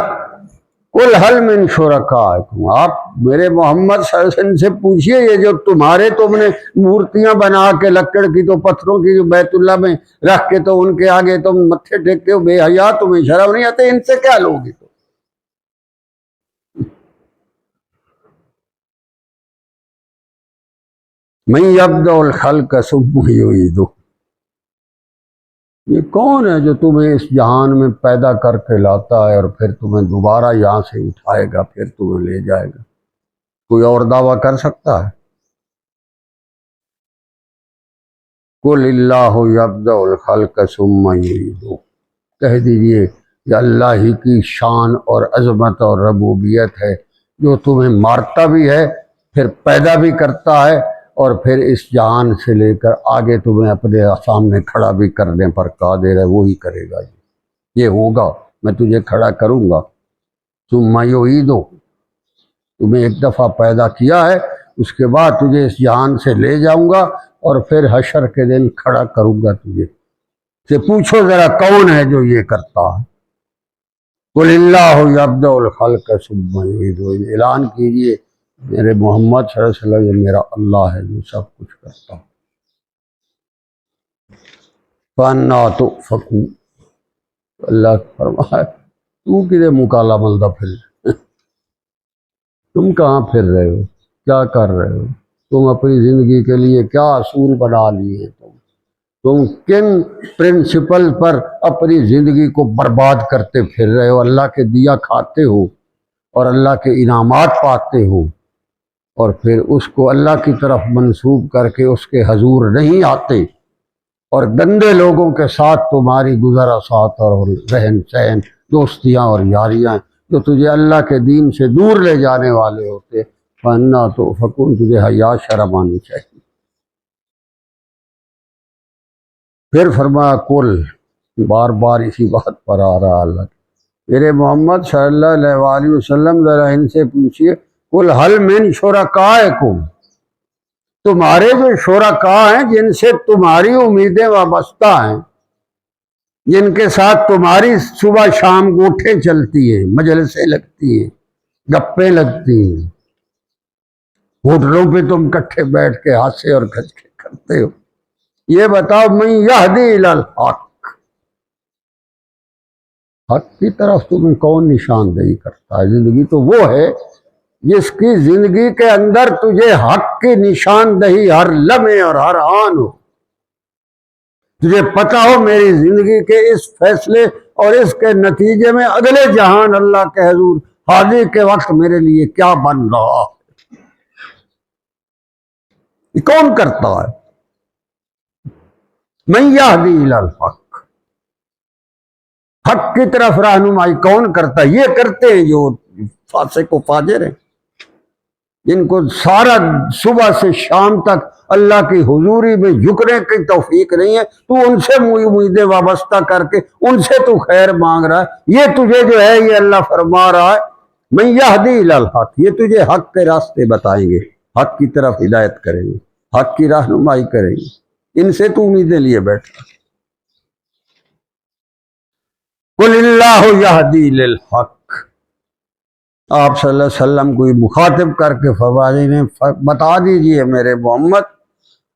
قُلْ هَلْ مِن شُرَكَائِكُمْ، آپ میرے محمد صلی اللہ علیہ وسلم سے پوچھئے یہ جو تم نے مورتیاں بنا کے لکڑ کی تو پتھروں کی جو بیت اللہ میں رکھ کے تو ان کے آگے تم متھے ٹیکتے ہو، بے حیا، تمہیں شرم نہیں آتے؟ ان سے کیا لوگی؟ تو من یبدأ الخلق ثم یعیدہ، یہ کون ہے جو تمہیں اس جہان میں پیدا کر کے لاتا ہے اور پھر تمہیں دوبارہ یہاں سے اٹھائے گا، پھر تمہیں لے جائے گا؟ کوئی اور دعویٰ کر سکتا ہے؟ قُلِ اللَّهُ يَبْدَأُ الْخَلْقَ ثُمَّ يُعِيدُهُ، کہہ دیجئے کہ اللہ ہی کی شان اور عظمت اور ربوبیت ہے جو تمہیں مارتا بھی ہے، پھر پیدا بھی کرتا ہے، اور پھر اس جہان سے لے کر آگے تمہیں اپنے سامنے کھڑا بھی کرنے پر قادر ہے، وہی کرے گا۔ یہ ہوگا، میں تجھے کھڑا کروں گا۔ ثُمَّ يُعِيدُهُ، تمہیں ایک دفعہ پیدا کیا ہے، اس کے بعد تجھے اس جہان سے لے جاؤں گا اور پھر حشر کے دن کھڑا کروں گا تجھے۔ سے پوچھو ذرا کون ہے جو یہ کرتا ہے؟ قُلِ اللَّهُ يَبْدَأُ الْخَلْقَ ثُمَّ يُعِيدُهُ، اعلان کیجئے میرے محمد صلی اللہ علیہ وسلم، یہ میرا اللہ ہے جو سب کچھ کرتا ہے۔ فَأَنَّىٰ تُؤْفَكُونَ، اللہ فرمائے تو کدھر مکالا ملدہ پھر تم کہاں پھر رہے ہو؟ کیا کر رہے ہو؟ تم اپنی زندگی کے لیے کیا اصول بنا لیے ہیں؟ تم کن پرنسپل پر اپنی زندگی کو برباد کرتے پھر رہے ہو؟ اللہ کے دیا کھاتے ہو اور اللہ کے انعامات پاتے ہو، اور پھر اس کو اللہ کی طرف منسوب کر کے اس کے حضور نہیں آتے، اور گندے لوگوں کے ساتھ تمہاری گزر اثات اور رہن سہن، دوستیاں اور یاریاں جو تجھے اللہ کے دین سے دور لے جانے والے ہوتے۔ فَأَنَّىٰ تُؤْفَكُونَ، تجھے حیا شرم آنی چاہیے۔ پھر فرمایا قُل، بار بار اسی بات پر آ رہا اللہ، میرے محمد صلی اللہ علیہ وسلم ذرا ان سے پوچھئے، قُلْ هَلْ مِن شُرَكَائِكُمْ، تمہارے جو شرکاء ہیں جن سے تمہاری امیدیں وابستہ ہیں، جن کے ساتھ تمہاری صبح شام گوٹھیں چلتی ہیں، مجلسیں لگتی ہیں، گپیں لگتی ہیں، ہوٹلوں پہ تم کٹھے بیٹھ کے ہنسے اور کھچکے کرتے ہو، یہ بتاؤ من یہدی الی الحق، حق کی طرف تمہیں کون نشاندہی کرتا ہے؟ زندگی تو وہ ہے جس کی زندگی کے اندر تجھے حق کی نشاندہی ہر لمحے اور ہر آن ہو، تجھے پتا ہو میری زندگی کے اس فیصلے اور اس کے نتیجے میں اگلے جہان اللہ کے حضور حاضر کے وقت میرے لیے کیا بن رہا ہے۔ یہ کون کرتا ہے؟ من یہدی الی الحق، حق کی طرف رہنمائی کون کرتا ہے؟ یہ کرتے ہیں جو فاسق و فاجر ہیں، جن کو سارا صبح سے شام تک اللہ کی حضوری میں جھکنے کی توفیق نہیں ہے، تو ان سے امیدیں وابستہ کر کے ان سے تو خیر مانگ رہا ہے۔ یہ تجھے جو ہے یہ اللہ فرما رہا ہے من یہدی الی الحق، یہ تجھے حق کے راستے بتائیں گے، حق کی طرف ہدایت کریں گے، حق کی رہنمائی کریں گے، ان سے تو امیدیں لیے بیٹھا۔ قل اللہ یہدی للحق، آپ صلی اللہ علیہ وسلم کو مخاطب کر کے فرمایا بتا دیجئے میرے محمد،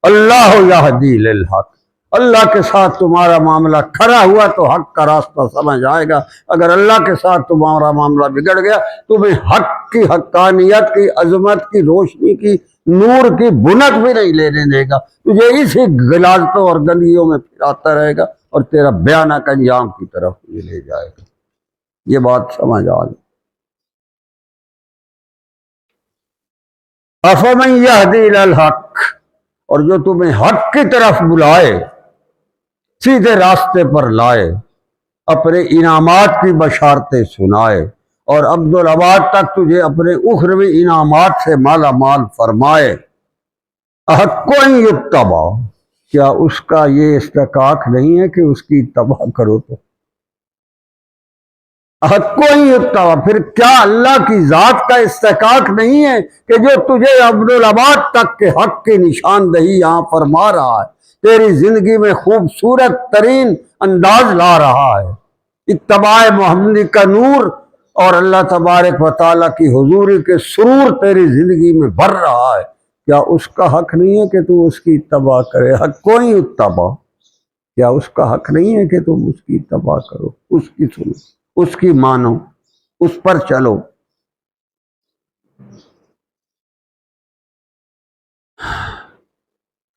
اللہ یہدی للحق، اللہ کے ساتھ تمہارا معاملہ کھڑا ہوا تو حق کا راستہ سمجھ آئے گا، اگر اللہ کے ساتھ تمہارا معاملہ بگڑ گیا تمہیں حق کی، حقانیت کی، عظمت کی، روشنی کی، نور کی بنت بھی نہیں لینے دے گا، تجھے اسی غلاظتوں اور گندگیوں میں پھراتا رہے گا اور تیرا بیانہ انجام کی طرف لے جائے گا۔ یہ بات سمجھ آ گئی۔ افمن یہدی الی الحق، اور جو تمہیں حق کی طرف بلائے، سیدھے راستے پر لائے، اپنے انعامات کی بشارتیں سنائے اور عبدالآباد تک تجھے اپنے اخروی انعامات سے مالا مال فرمائے، احق ان یتبع، کیا اس کا یہ استحقاق نہیں ہے کہ اس کی اتباع کرو؟ تو حق ان یتبع، پھر کیا اللہ کی ذات کا استحقاق نہیں ہے کہ جو تجھے عبدالآباد تک کے حق کی نشاندہی یہاں فرما رہا ہے، تیری زندگی میں خوبصورت ترین انداز لا رہا ہے، اتباع محمدی کا نور اور اللہ تبارک و تعالیٰ کی حضوری کے سرور تیری زندگی میں بھر رہا ہے، کیا اس کا حق نہیں ہے کہ تو اس کی اتباع کرے؟ حق کوئی اتباع، کیا اس کا حق نہیں ہے کہ تم اس کی اتباع کرو، اس کی سنو، اس کی مانو، اس پر چلو؟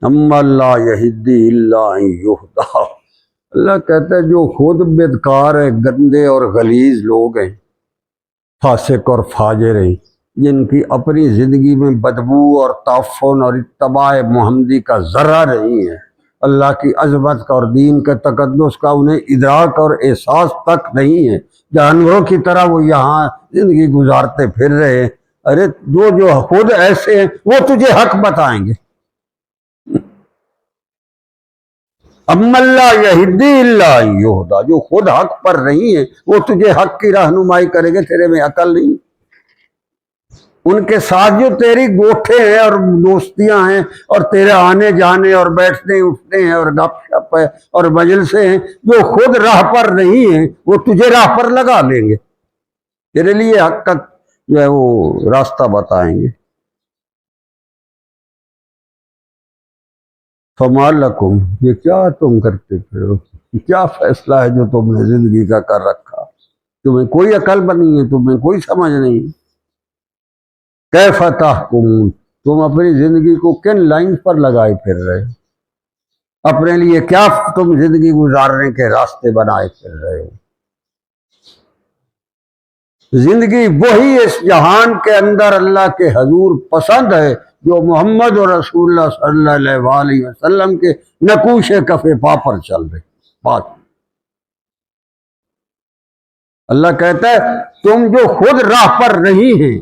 اما لا یہدی الا ان یہدی، اللہ کہتا ہے جو خود بدکار ہے، گندے اور غلیظ لوگ ہیں، فاسق اور فاجر ہیں، جن کی اپنی زندگی میں بدبو اور تعفن اور اتباع محمدی کا ذرہ نہیں ہے، اللہ کی عظمت کا اور دین کے تقدس کا انہیں ادراک اور احساس تک نہیں ہے، جانوروں کی طرح وہ یہاں زندگی گزارتے پھر رہے ہیں۔ ارے جو خود ایسے ہیں وہ تجھے حق بتائیں گے۔ اما لا یہدی الا ان یہدی، جو خود حق پر نہیں ہے وہ تجھے حق کی رہنمائی کرے گے، تیرے میں عقل نہیں؟ ان کے ساتھ جو تیری گوٹھے ہیں اور دوستیاں ہیں اور تیرے آنے جانے اور بیٹھنے اٹھنے ہیں اور گپ شپ ہے اور مجلسیں ہیں، جو خود راہ پر نہیں ہیں وہ تجھے راہ پر لگا لیں گے، تیرے لیے حق کا جو ہے وہ راستہ بتائیں گے۔ فما لکم، یہ کیا تم کرتے پھرو، کیا فیصلہ ہے جو تم نے زندگی کا کر رکھا؟ تمہیں کوئی عقل بنی ہے، تمہیں کوئی سمجھ نہیں۔ کیف تحکمون، تم اپنی زندگی کو کن لائن پر لگائے پھر رہے، اپنے لیے کیا تم زندگی گزارنے کے راستے بنائے پھر رہے ہو؟ زندگی وہی اس جہان کے اندر اللہ کے حضور پسند ہے جو محمد و رسول اللہ صلی اللہ علیہ وسلم کے نقوش کف پا پر چل رہے بات۔ اللہ کہتا ہے تم جو خود راہ پر نہیں ہیں،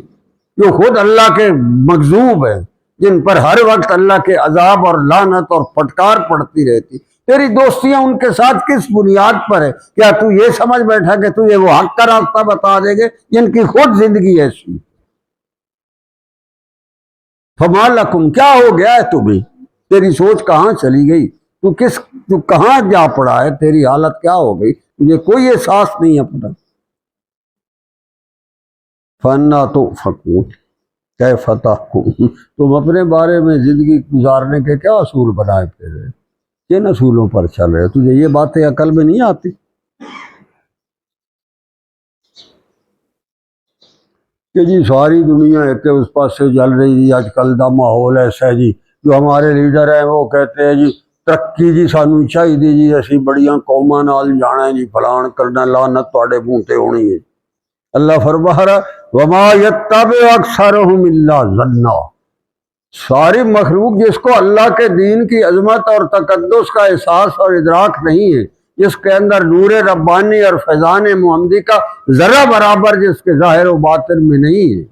جو خود اللہ کے مغضوب ہیں، جن پر ہر وقت اللہ کے عذاب اور لعنت اور پھٹکار پڑتی رہتی، تیری دوستیاں ان کے ساتھ کس بنیاد پر ہے؟ کیا تو یہ سمجھ بیٹھا کہ تجھے وہ حق کا راستہ بتا دے گے جن کی خود زندگی ایسی؟ فما لکم، کیا ہو گیا ہے تمہیں؟ تیری سوچ کہاں چلی گئی؟ تو کہاں جا پڑا ہے؟ تیری حالت کیا ہو گئی؟ تجھے کوئی احساس نہیں اپنا۔ فَأَنَّىٰ تُؤْفَكُونَ کیف تحکمون، تم اپنے بارے میں زندگی گزارنے کے کیا اصول بنائے پھر رہے، کن اصولوں پر چل رہے؟ تجھے یہ باتیں عقل میں نہیں آتی؟ کہ جی ساری دنیا ہے کہ اس پاس سے جل رہی جی، آج کل دا ماحول ایسا ہے جی، جو ہمارے لیڈر ہیں وہ کہتے ہیں جی ترقی جی سانو چاہیے جی، اسی بڑیاں قوماں نال جانا ہے جی، فلان کرنا، لعنت تواڈے منہ تے ہونی ہے۔ اللہ فرما رہا وما یتبع اکثرهم الا ظنا، ساری مخلوق جس کو اللہ کے دین کی عظمت اور تقدس کا احساس اور ادراک نہیں ہے، جس کے اندر نور ربانی اور فیضان محمدی کا ذرہ برابر جس کے ظاہر و باطن میں نہیں ہے،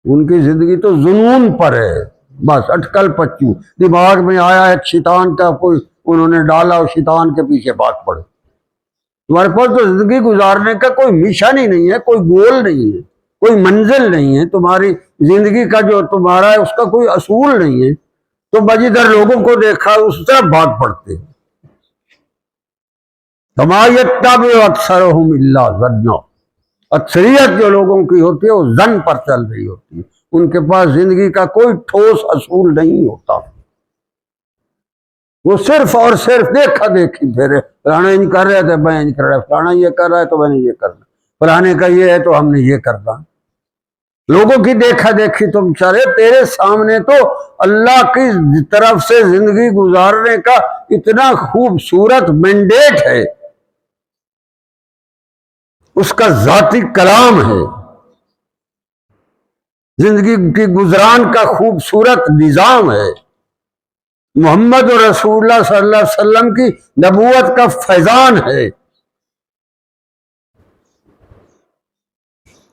ان کی زندگی تو جنون پر ہے، بس اٹکل پچو، دماغ میں آیا ایک شیطان کا کوئی انہوں نے ڈالا اور شیطان کے پیچھے بھاگ پڑے۔ تمہارے پاس تو زندگی گزارنے کا کوئی مشن ہی نہیں ہے، کوئی گول نہیں ہے، کوئی منزل نہیں ہے، تمہاری زندگی کا جو تمہارا ہے اس کا کوئی اصول نہیں ہے، تو بجدھر لوگوں کو دیکھا اس طرف بھاگ پڑتے۔ وما یتبع اکثرهم الا ظنا، اکثریت جو لوگوں کی ہوتی ہے وہ ظن پر چل رہی ہوتی ہے، ان کے پاس زندگی کا کوئی ٹھوس اصول نہیں ہوتا، وہ صرف اور صرف دیکھا دیکھی پھر فلانا انج کر رہے تھے میں انج کر رہا، فلانا یہ کر رہا ہے تو میں نے یہ کرنا، فلانے کا یہ ہے تو ہم نے یہ کرنا، لوگوں کی دیکھا دیکھی۔ تم چلے تیرے سامنے تو اللہ کی طرف سے زندگی گزارنے کا اتنا خوبصورت مینڈیٹ ہے، اس کا ذاتی کلام ہے، زندگی کی گزران کا خوبصورت نظام ہے، محمد رسول اللہ صلی اللہ علیہ وسلم کی نبوت کا فیضان ہے،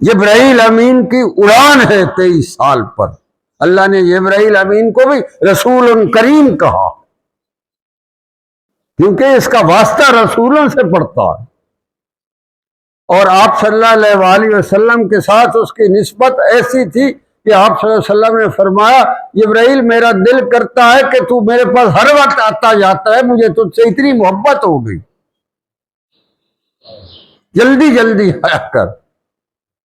جبرائیل امین کی اڑان ہے 23 سال پر۔ اللہ نے جبرائیل امین کو بھی رسول کریم کہا کیونکہ اس کا واسطہ رسولوں سے پڑتا ہے، اور آپ صلی اللہ علیہ وسلم کے ساتھ اس کی نسبت ایسی تھی کہ آپ صلی اللہ علیہ وسلم نے فرمایا جبرائیل میرا دل کرتا ہے کہ تو میرے پاس ہر وقت آتا جاتا ہے، مجھے تجھ سے اتنی محبت ہو گئی، جلدی جلدی آیا کر۔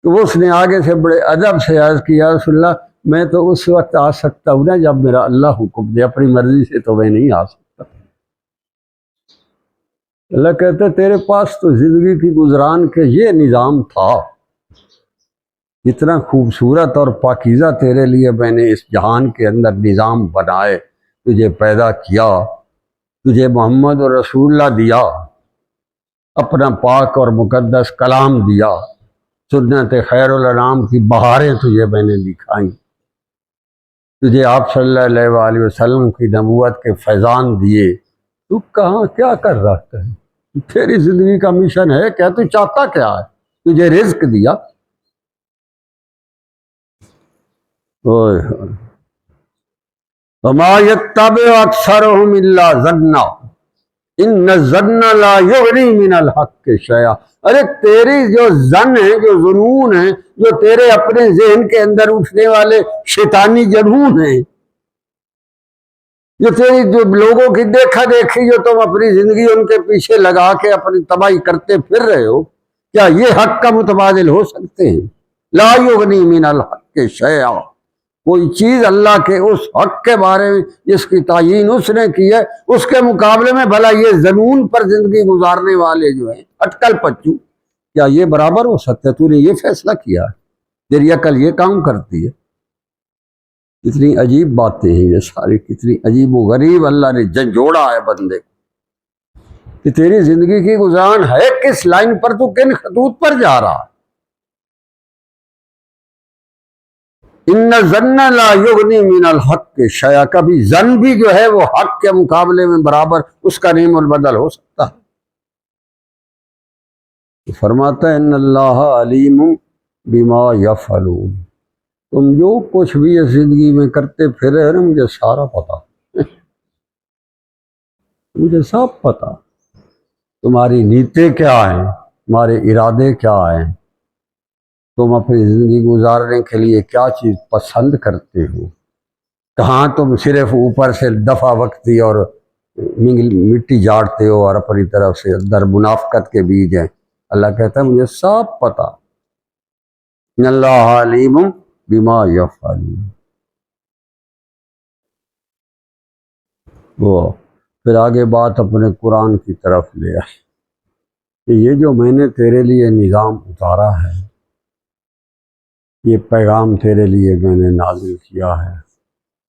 تو اس نے آگے سے بڑے ادب سے عرض کیا رسول اللہ میں تو اس وقت آ سکتا ہوں نا جب میرا اللہ حکم دے، اپنی مرضی سے تو میں نہیں آ سکتا۔ اللہ کہتا ہے تیرے پاس تو زندگی کی گزران کے یہ نظام تھا، اتنا خوبصورت اور پاکیزہ تیرے لیے میں نے اس جہان کے اندر نظام بنائے، تجھے پیدا کیا، تجھے محمد اور رسول اللہ دیا، اپنا پاک اور مقدس کلام دیا، سنت خیر الانام کی بہاریں تجھے میں نے دکھائیں، تجھے آپ صلی اللہ علیہ وآلہ وسلم کی نبوت کے فیضان دیے، تو کہاں کیا کر رہا ہے؟ تیری زندگی کا مشن ہے کیا؟ تو چاہتا کیا ہے؟ تجھے رزق دیا، وما یتبع اکثرهم الا ظنا ان الظن لا یغنی من الحق شیئا۔ ارے تیری جو ظن ہے، جو ظنون ہے، جو تیرے اپنے ذہن کے اندر اٹھنے والے شیطانی جنون ہیں، جو تیری جو لوگوں کی دیکھا دیکھی جو تم اپنی زندگی ان کے پیچھے لگا کے اپنی تباہی کرتے پھر رہے ہو، کیا یہ حق کا متبادل ہو سکتے ہیں؟ لا یغنی من الحق شیئا، کوئی چیز اللہ کے اس حق کے بارے میں جس کی تعیین اس نے کی ہے اس کے مقابلے میں بھلا یہ جنون پر زندگی گزارنے والے جو ہیں اٹکل پچو، کیا یہ برابر ہو سکتے؟ تو نے یہ فیصلہ کیا ہے، تیری عقل یہ کام کرتی ہے؟ کتنی عجیب باتیں ہیں یہ ساری، کتنی عجیب و غریب اللہ نے جھنجھوڑا ہے بندے کو کہ تیری زندگی کی گزران ہے کس لائن پر، تو کن خطوط پر جا رہا ہے۔ ان الظن لا یغنی من الحق شیئا، کبھی ظن بھی جو ہے وہ حق کے مقابلے میں برابر اس کا نیم البدل ہو سکتا ہے۔ فرماتا ہے ان اللہ علیم بما یفعلون، تم جو کچھ بھی اس زندگی میں کرتے پھر رہے نا مجھے سارا پتا، مجھے سب پتا، تمہاری نیتیں کیا ہیں، تمہارے ارادے کیا ہیں، تم اپنی زندگی گزارنے کے لیے کیا چیز پسند کرتے ہو، کہاں تم صرف اوپر سے دفعہ وقتی اور مٹی جاڑتے ہو اور اپنی طرف سے اندر منافقت کے بیج ہیں۔ اللہ کہتا ہے مجھے سب پتا، ان اللہ علیم بما یفعلون۔ وہ پھر آگے بات اپنے قرآن کی طرف لے آئی کہ یہ جو میں نے تیرے لیے نظام اتارا ہے، یہ پیغام تیرے لیے میں نے نازل کیا ہے،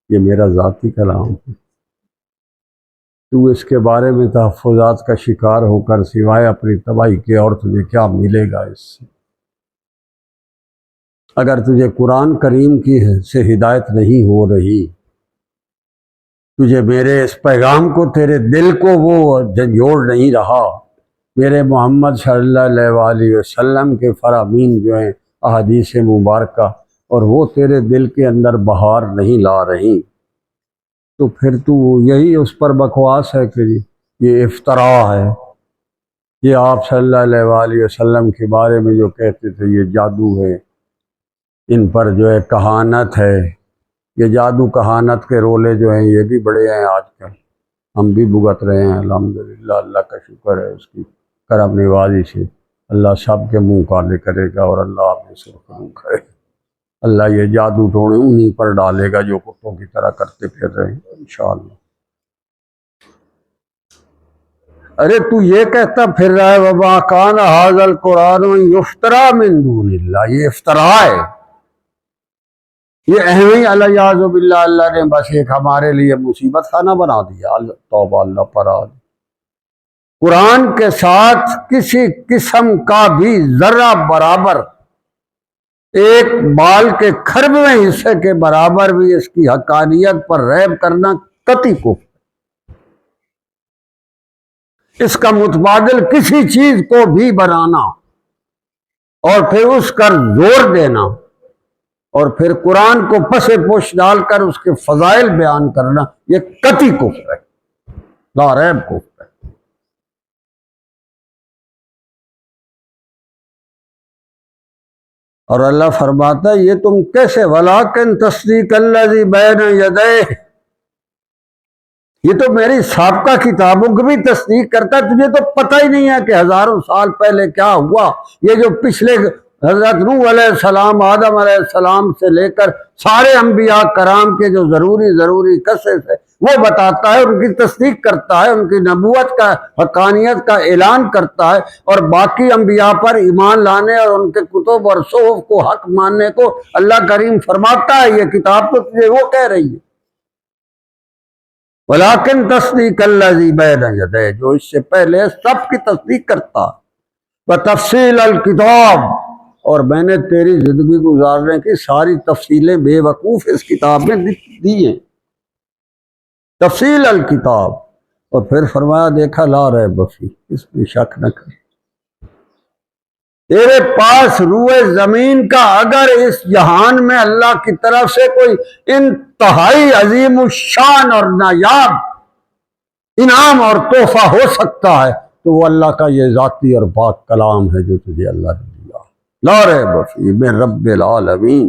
یہ میرا ذاتی کلام ہے، تو اس کے بارے میں تحفظات کا شکار ہو کر سوائے اپنی تباہی کے اور تجھے کیا ملے گا اس سے؟ اگر تجھے قرآن کریم کی سے ہدایت نہیں ہو رہی، تجھے میرے اس پیغام کو، تیرے دل کو وہ جھنجھوڑ نہیں رہا، میرے محمد صلی اللہ علیہ وآلہ وسلم کے فرامین جو ہیں احادیث مبارکہ اور وہ تیرے دل کے اندر بہار نہیں لا رہی، تو پھر تو یہی اس پر بکواس ہے کہ یہ افطراء ہے، یہ آپ صلی اللہ علیہ وآلہ وسلم کے بارے میں جو کہتے تھے یہ جادو ہے، ان پر جو ہے کہانت ہے، یہ جادو کہانت کے رولے جو ہیں یہ بھی بڑے ہیں آج کل، ہم بھی بھگت رہے ہیں الحمدللہ، اللہ کا شکر ہے اس کی کرم نوازی سے، اللہ سب کے منہ کالے کرے گا اور اللہ اپنے سرخرو کرے گا، اللہ یہ جادو ٹونے انہی پر ڈالے گا جو کتوں کی طرح کرتے پھر رہے ہیں انشاءاللہ۔ ارے تو یہ کہتا پھر رہا ہے وَمَا كَانَ هَذَا الْقُرْآنُ يُفْتَرَىٰ مِن دُونِ اللَّهِ، یہ افطراء ہے، یہ احمد علیہ باللہ، اللہ نے بس ایک ہمارے لیے مصیبت خانہ بنا دیا، توبہ اللہ پر آج۔ قرآن کے ساتھ کسی قسم کا بھی ذرہ برابر، ایک بال کے کھربویں حصے کے برابر بھی اس کی حقانیت پر ریب کرنا قطعی کفر، اس کا متبادل کسی چیز کو بھی بنانا اور پھر اس پر زور دینا اور پھر قرآن کو پس پوش ڈال کر اس کے فضائل بیان کرنا، یہ قطعی کفر ہے، لا ریب کفر ہے۔ اور اللہ فرماتا ہے یہ تم کیسے وَلَٰكِن تَصْدِيقَ الَّذِي بَيْنَ يَدَيْهِ، یہ تو میری سابقہ کتابوں کی بھی تصدیق کرتا ہے، تجھے تو پتہ ہی نہیں ہے کہ ہزاروں سال پہلے کیا ہوا، یہ جو پچھلے حضرت نوح علیہ السلام، آدم علیہ السلام سے لے کر سارے انبیاء کرام کے جو ضروری قصص ہے وہ بتاتا ہے، ان کی تصدیق کرتا ہے، ان کی نبوت کا حقانیت کا اعلان کرتا ہے، اور باقی انبیاء پر ایمان لانے اور ان کے کتب اور صحف کو حق ماننے کو اللہ کریم فرماتا ہے یہ کتاب تو تجھے وہ کہہ رہی ہے وَلَٰكِن تَصْدِيقَ الَّذِي بَيْنَ يَدَيْهِ، جو اس سے پہلے سب کی تصدیق کرتا ہے، وَتَفْصِيلَ الْكِتَابِ، اور میں نے تیری زندگی گزارنے کی ساری تفصیلیں بے وقوف اس کتاب میں دی ہیں، تفصیل الکتاب، اور پھر فرمایا دیکھا لا ریب فیہ، اس میں شک نہ کر، تیرے پاس روئے زمین کا اگر اس جہان میں اللہ کی طرف سے کوئی انتہائی عظیم الشان اور نایاب انعام اور تحفہ ہو سکتا ہے تو وہ اللہ کا یہ ذاتی اور پاک کلام ہے جو تجھے اللہ نے دیا، لا ریب فیہ من رب العالمین،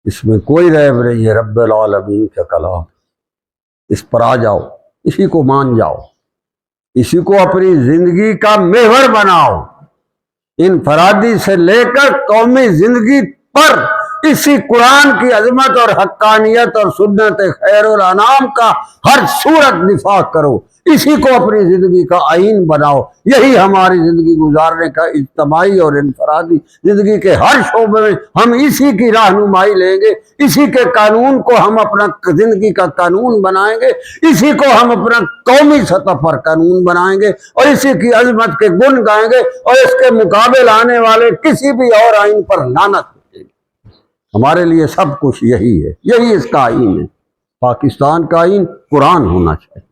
اس میں کوئی ریب نہیں ہے، رب العالمین کا کلام، اس پر آ جاؤ، اسی کو مان جاؤ، اسی کو اپنی زندگی کا محور بناؤ، انفرادی سے لے کر قومی زندگی پر اسی قرآن کی عظمت اور حقانیت اور سنت خیر الانام کا ہر صورت دفاع کرو، اسی کو اپنی زندگی کا آئین بناؤ، یہی ہماری زندگی گزارنے کا اجتماعی اور انفرادی زندگی کے ہر شعبے میں ہم اسی کی رہنمائی لیں گے، اسی کے قانون کو ہم اپنا زندگی کا قانون بنائیں گے، اسی کو ہم اپنا قومی سطح پر قانون بنائیں گے اور اسی کی عظمت کے گن گائیں گے، اور اس کے مقابل آنے والے کسی بھی اور آئین پر لعنت ہوگی۔ ہمارے لیے سب کچھ یہی ہے، یہی اس کا آئین ہے، پاکستان کا آئین قرآن ہونا چاہیے،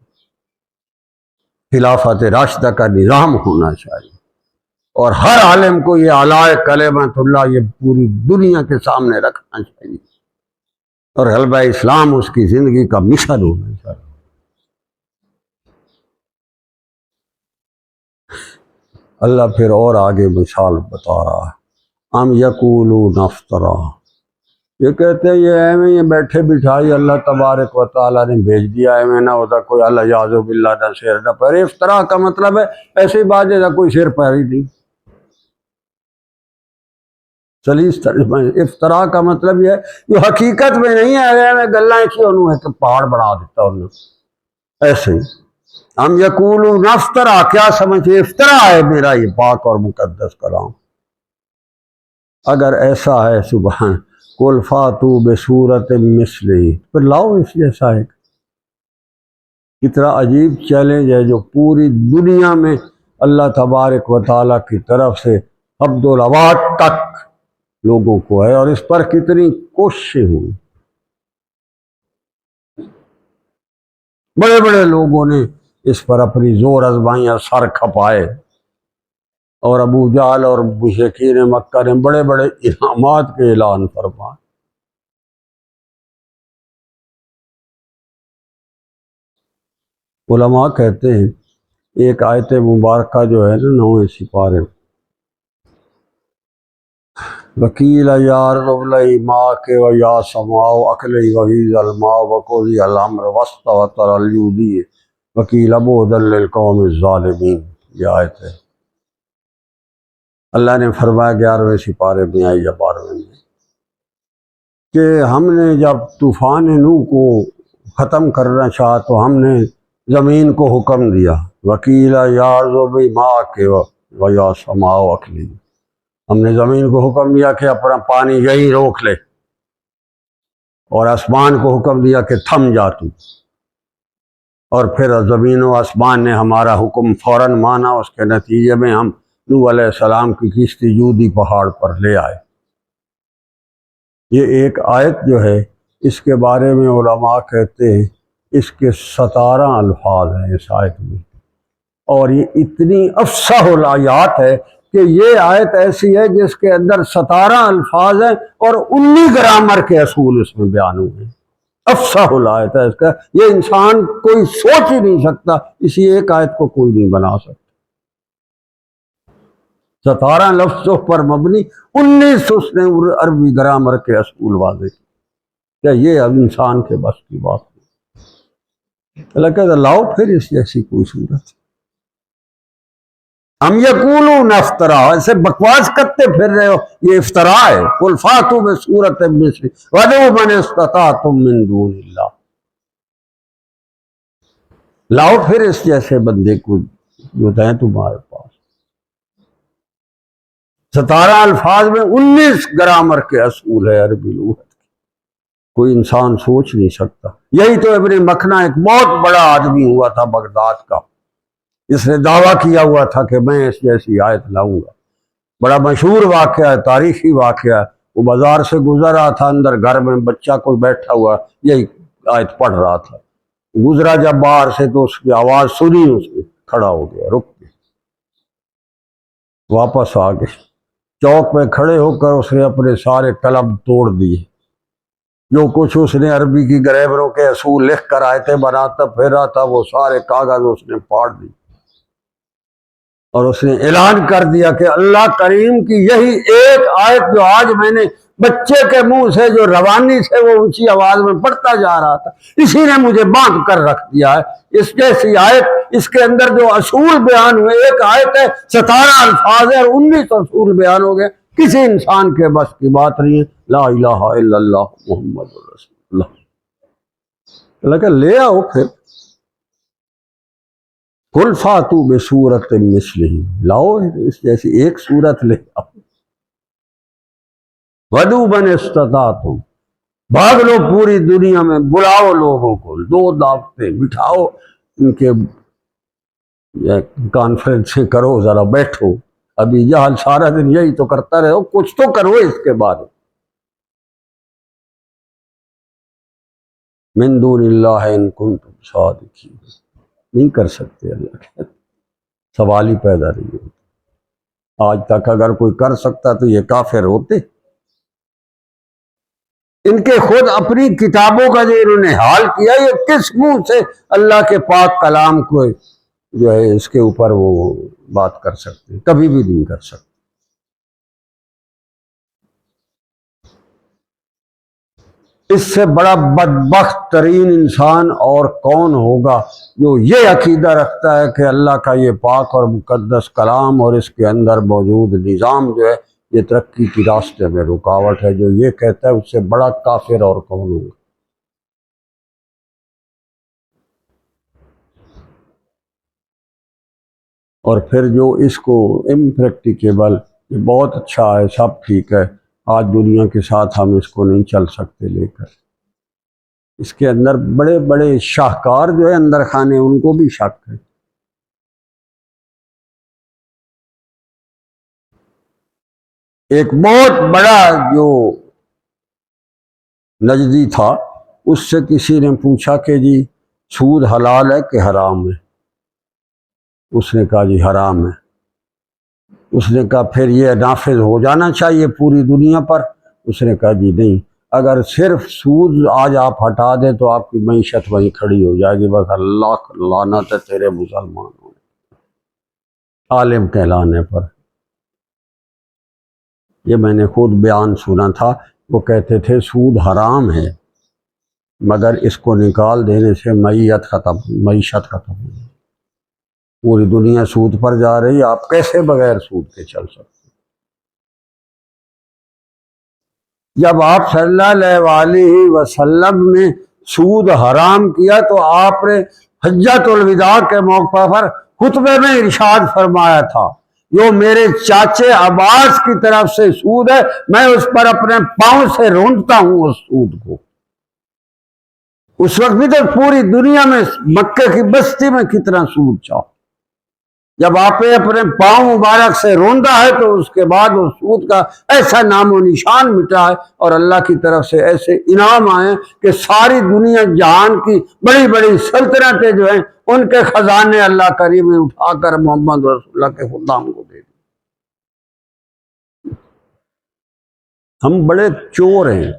خلافت راشدہ کا نظام ہونا چاہیے، اور ہر عالم کو یہ اعلی کلمۃ اللہ یہ پوری دنیا کے سامنے رکھنا چاہیے، اور غلبہ اسلام اس کی زندگی کا مشن ہونا چاہیے۔ اللہ پھر اور آگے مثال بتا رہا ہے، ام یقولون افطرا، یہ کہتے ہیں یہ ایویں یہ بیٹھے بٹھائی اللہ تبارک و تعالیٰ نے بھیج دیا، ایویں نہ ہوتا کوئی اللہ یعوذ باللہ نہ سر نہ پیر، افطرا کا مطلب ہے ایسی بات جیسا کوئی سر پیر ہی نہیں، چلیے ترجمہ افطرا کا مطلب یہ ہے جو حقیقت میں نہیں ہے، میں گلہ ایسی انہوں ہے کہ پہاڑ بنا دیتا انہوں ایسے ہی۔ ہم یقولون افطرا، کیا سمجھے افطرا ہے میرا یہ پاک اور مقدس کلام، اگر ایسا ہے سبحان قل فاتوا بصورت مثلہ، پھر لاؤ اس جیسا ایک، کتنا عجیب چیلنج ہے جو پوری دنیا میں اللہ تبارک و تعالیٰ کی طرف سے عبد العباد تک لوگوں کو ہے، اور اس پر کتنی کوششیں ہوئی، بڑے بڑے لوگوں نے اس پر اپنی زور آزمائیاں سر کھپائے، اور ابو جہل اور مشرکین مکہ نے بڑے بڑے انعامات کے اعلان فرمائے۔ علماء کہتے ہیں ایک آیت مبارکہ جو ہے نا 9ویں سپارے، وکیل یار ربلئی ماں کے و یا سماؤ اکلئی وحیز الماء وقوضی الامر وسط الجودی وکیل ابودل للقوم الظالمین، یہ آیت ہے۔ اللہ نے فرمایا 11ویں سپارے میں آئی یا 12ویں میں کہ ہم نے جب طوفان نوح کو ختم کرنا چاہا تو ہم نے زمین کو حکم دیا، وکیل یارزب ماء کے و یا سماء اکلی، ہم نے زمین کو حکم دیا کہ اپنا پانی یہیں روک لے، اور آسمان کو حکم دیا کہ تھم جا تو، اور پھر زمین و آسمان نے ہمارا حکم فوراً مانا۔ اس کے نتیجے میں ہم نوح علیہ السلام کی کشتی جودی پہاڑ پر لے آئے۔ یہ ایک آیت جو ہے اس کے بارے میں علماء کہتے ہیں اس کے 17 الفاظ ہیں اس آیت میں، اور یہ اتنی افصح الآیات ہے کہ یہ آیت ایسی ہے جس کے اندر 17 الفاظ ہیں اور 19 گرامر کے اصول اس میں بیان ہوئے ہیں۔ افصح الآیت ہے اس کا، یہ انسان کوئی سوچ ہی نہیں سکتا، اسی ایک آیت کو کوئی نہیں بنا سکتا۔ 17 لفظوں پر مبنی 19 اس نے عربی گرامر کے اصول واضح کیے۔ کیا یہ اب انسان کے بس کی بات نہیں؟ اللہ کہتا لاؤ پھر اس جیسی کوئی صورت، ہم یقولون افطرا، ایسے بکواس کرتے پھر رہے ہو، یہ افطرا ہے۔ قل فاتوا بسورۃ مثلہ وادعوا من استطعتم من دون اللہ، لاؤ پھر اس جیسے بندے کو جو ہیں تمہارے پاس۔ 17 الفاظ میں 19 گرامر کے اصول ہے عربی لغت، کوئی انسان سوچ نہیں سکتا۔ یہی تو ابن مکھنا ایک بہت بڑا آدمی ہوا تھا بغداد کا، اس نے دعویٰ کیا ہوا تھا کہ میں اس جیسی آیت لاؤں گا۔ بڑا مشہور واقعہ ہے، تاریخی واقعہ ہے۔ وہ بازار سے گزر رہا تھا، اندر گھر میں بچہ کوئی بیٹھا ہوا یہی آیت پڑھ رہا تھا، گزرا جب باہر سے تو اس کی آواز سنی، اس نے کھڑا ہو گیا، رک گیا، واپس آ گئے۔ چوک پہ کھڑے ہو کر اس نے اپنے سارے قلم توڑ دیے، جو کچھ اس نے عربی کی گریمروں کے اصول لکھ کر آیتیں بناتا پھر رہا تھا، وہ سارے کاغذ اس نے پھاڑ دی، اور اس نے اعلان کر دیا کہ اللہ کریم کی یہی ایک آیت جو آج میں نے بچے کے منہ سے جو روانی سے وہ اونچی آواز میں پڑھتا جا رہا تھا، اسی نے مجھے باندھ کر رکھ دیا ہے۔ اس جیسی آیت، اس کے اندر جو اصول بیان ہوئے، ایک آیت ہے 17 الفاظ ہے اور 19 اصول بیان ہو گئے، کسی انسان کے بس کی بات نہیں ہے۔ لا الہ الا اللہ محمد رسول اللہ۔ اللہ کہ لے آؤ پھر، قل فاتوا بسورۃ مثلہ، لاؤ اس جیسی ایک صورت لے آؤ، وادعوا من استطعتم، بھاگ لو پوری دنیا میں، بلاؤ لوگوں کو، 2 دعوتیں بٹھاؤ، ان کے کانفرنسیں کرو، ذرا بیٹھو۔ ابھی جہل سارا دن یہی تو کرتا رہے ہو، کچھ تو کرو اس کے بارے۔ من دون اللہ ان کنتم صادقین، نہیں کر سکتے، اللہ کہتا، سوال ہی پیدا نہیں ہوتا۔ آج تک اگر کوئی کر سکتا تو یہ کافر ہوتے۔ ان کے خود اپنی کتابوں کا جو انہوں نے حال کیا، یہ کس منہ سے اللہ کے پاک کلام کو جو ہے اس کے اوپر وہ بات کر سکتے؟ کبھی بھی نہیں کر سکتے۔ اس سے بڑا بدبخت ترین انسان اور کون ہوگا جو یہ عقیدہ رکھتا ہے کہ اللہ کا یہ پاک اور مقدس کلام اور اس کے اندر موجود نظام جو ہے یہ ترقی کی راستے میں رکاوٹ ہے۔ جو یہ کہتا ہے اس سے بڑا کافر اور کون ہوگا؟ اور پھر جو اس کو امپریکٹیکیبل، یہ بہت اچھا ہے، سب ٹھیک ہے، آج دنیا کے ساتھ ہم اس کو نہیں چل سکتے لے کر، اس کے اندر بڑے بڑے شاہکار جو ہے اندر خانے، ان کو بھی شک ہے۔ ایک بہت بڑا جو نجدی تھا، اس سے کسی نے پوچھا کہ جی سود حلال ہے کہ حرام ہے؟ اس نے کہا جی حرام ہے۔ اس نے کہا پھر یہ نافذ ہو جانا چاہیے پوری دنیا پر؟ اس نے کہا جی نہیں، اگر صرف سود آج آپ ہٹا دیں تو آپ کی معیشت وہیں کھڑی ہو جائے گی، بس اللہ لعنت ہے تیرے مسلمان ہونے، عالم کہلانے پر۔ یہ میں نے خود بیان سنا تھا، وہ کہتے تھے سود حرام ہے مگر اس کو نکال دینے سے معیشت ختم ہو گئی۔ پوری دنیا سود پر جا رہی ہے، آپ کیسے بغیر سود کے چل سکتے؟ جب آپ صلی اللہ علیہ وسلم نے سود حرام کیا تو آپ نے حجۃ الوداع کے موقع پر خطبے میں ارشاد فرمایا تھا، جو میرے چاچے عباس کی طرف سے سود ہے میں اس پر اپنے پاؤں سے رونڈتا ہوں اس سود کو۔ اس وقت بھی تو پوری دنیا میں مکے کی بستی میں کتنا سود چاہو، جب آپ نے اپنے پاؤں مبارک سے روندا ہے تو اس کے بعد اس سود کا ایسا نام و نشان مٹا ہے، اور اللہ کی طرف سے ایسے انعام آئے کہ ساری دنیا جہان کی بڑی بڑی سلطنتیں جو ہیں ان کے خزانے اللہ کریم نے اٹھا کر محمد رسول اللہ کے خدام کو دے دی۔ ہم بڑے چور ہیں،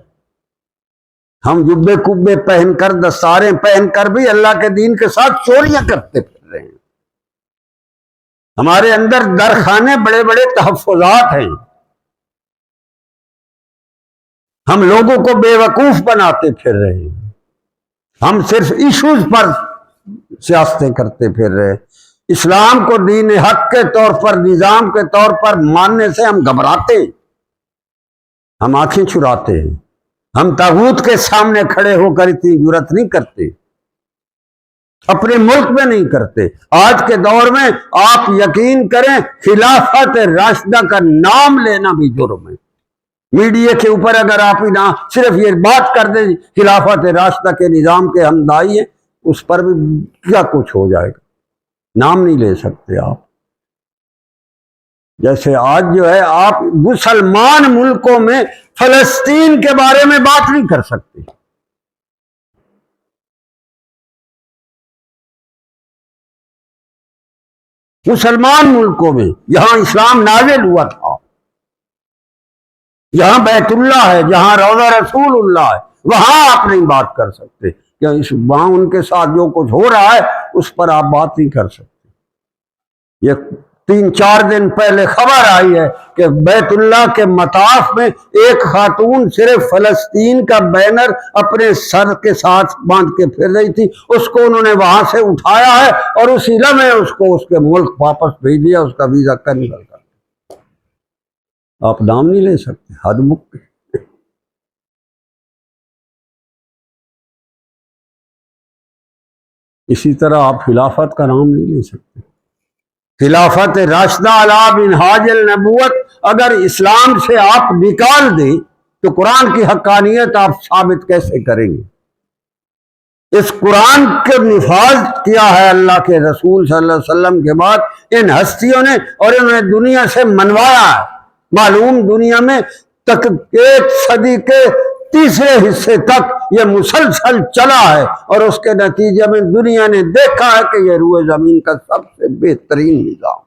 ہم جبے کبے پہن کر دستاریں پہن کر بھی اللہ کے دین کے ساتھ چوریاں کرتے پھر رہے ہیں۔ ہمارے اندر درخانے بڑے بڑے تحفظات ہیں، ہم لوگوں کو بے وقوف بناتے پھر رہے ہیں، ہم صرف ایشوز پر سیاستیں کرتے پھر رہے ہیں۔ اسلام کو دین حق کے طور پر، نظام کے طور پر ماننے سے ہم گھبراتے ہیں، ہم آنکھیں چراتے ہیں، ہم طاغوت کے سامنے کھڑے ہو کر اتنی جرات نہیں کرتے، اپنے ملک میں نہیں کرتے۔ آج کے دور میں آپ یقین کریں خلافت راشدہ کا نام لینا بھی جرم ہے۔ میڈیا کے اوپر اگر آپ صرف یہ بات کر دیں خلافت راشدہ کے نظام کے ہم دائی ہیں، اس پر بھی کیا کچھ ہو جائے گا، نام نہیں لے سکتے آپ۔ جیسے آج جو ہے آپ مسلمان ملکوں میں فلسطین کے بارے میں بات نہیں کر سکتے، مسلمان ملکوں میں جہاں اسلام نازل ہوا تھا، جہاں بیت اللہ ہے، جہاں روضہ رسول اللہ ہے، وہاں آپ نہیں بات کر سکتے، کہ وہاں ان کے ساتھ جو کچھ ہو رہا ہے اس پر آپ بات نہیں کر سکتے۔ یہ 3-4 دن پہلے خبر آئی ہے کہ بیت اللہ کے مطاف میں ایک خاتون صرف فلسطین کا بینر اپنے سر کے ساتھ باندھ کے پھر رہی تھی، اس کو انہوں نے وہاں سے اٹھایا ہے اور اسی لمحے اس کو اس کے ملک واپس بھیج دیا، اس کا ویزا کینسل کر۔ آپ نام نہیں لے سکتے، حد مک۔ اسی طرح آپ خلافت کا نام نہیں لے سکتے۔ خلافت راشدہ علی منہاج النبوت اگر اسلام سے آپ نکال دیں تو قرآن کی حقانیت آپ ثابت کیسے کریں گے؟ اس قرآن کے نفاذ کیا ہے اللہ کے رسول صلی اللہ علیہ وسلم کے بعد ان ہستیوں نے، اور انہوں نے دنیا سے منوایا ہے۔ معلوم دنیا میں تک 1 صدی کے تیسرے حصے تک یہ مسلسل چلا ہے، اور اس کے نتیجے میں دنیا نے دیکھا ہے کہ یہ روئے زمین کا سب سے بہترین نظام۔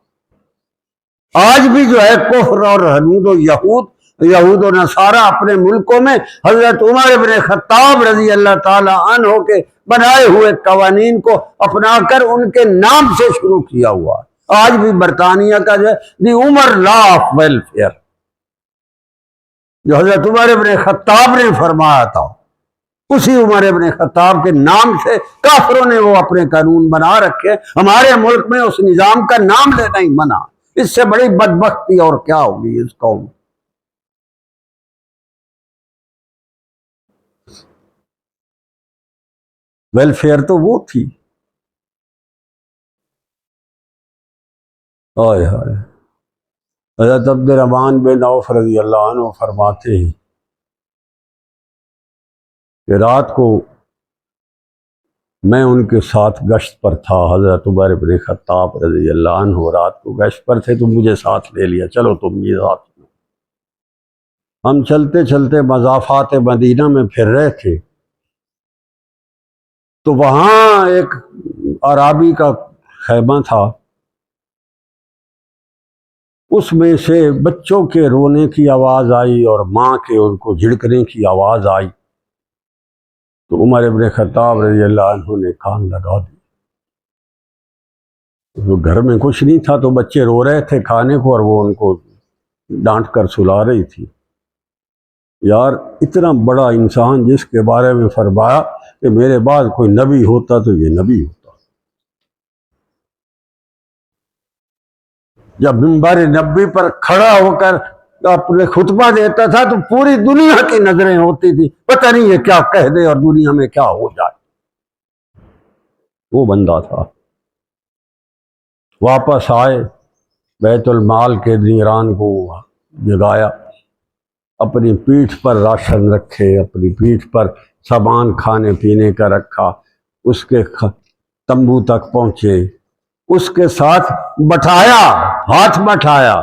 آج بھی جو ہے کفر اور حنود و یہود و نصارہ اپنے ملکوں میں حضرت عمر ابن خطاب رضی اللہ تعالی عنہ کے بنائے ہوئے قوانین کو اپنا کر ان کے نام سے شروع کیا ہوا ہے۔ آج بھی برطانیہ کا جو ہے دی عمر لا آف ویلفیئر، جو حضرت عمر ابن خطاب نے فرمایا تھا، اسی عمر ابن خطاب کے نام سے کافروں نے وہ اپنے قانون بنا رکھے۔ ہمارے ملک میں اس نظام کا نام لینا ہی منع، اس سے بڑی بدبختی اور کیا ہوگی اس قوم۔ ویلفیئر تو وہ تھی، ہائے ہائے۔ حضرت عبد الرحمن بن عوف رضی اللہ عنہ فرماتے ہیں کہ رات کو میں ان کے ساتھ گشت پر تھا، حضرت عمر بن خطاب رضی اللہ عنہ رات کو گشت پر تھے تو مجھے ساتھ لے لیا، چلو تم یہ ساتھ۔ ہم چلتے چلتے مضافات مدینہ میں پھر رہے تھے تو وہاں ایک عرابی کا خیمہ تھا، اس میں سے بچوں کے رونے کی آواز آئی اور ماں کے ان کو جھڑکنے کی آواز آئی تو عمر ابن خطاب رضی اللہ عنہ نے کان لگا دی. تو گھر میں کچھ نہیں تھا تو بچے رو رہے تھے کھانے کو اور وہ ان کو ڈانٹ کر سلا رہی تھی. یار اتنا بڑا انسان جس کے بارے میں فرمایا کہ میرے بعد کوئی نبی ہوتا تو یہ نبی ہوتا. جب منبر نبی پر کھڑا ہو کر اپنے خطبہ دیتا تھا تو پوری دنیا کی نظریں ہوتی تھی پتہ نہیں یہ کیا کہہ دے اور دنیا میں کیا ہو جائے. وہ بندہ تھا. واپس آئے بیت المال کے نگران کو جگایا, اپنی پیٹھ پر راشن رکھے, اپنی پیٹھ پر سامان کھانے پینے کا رکھا, اس کے تمبو تک پہنچے, اس کے ساتھ بٹھایا, ہاتھ بٹھایا.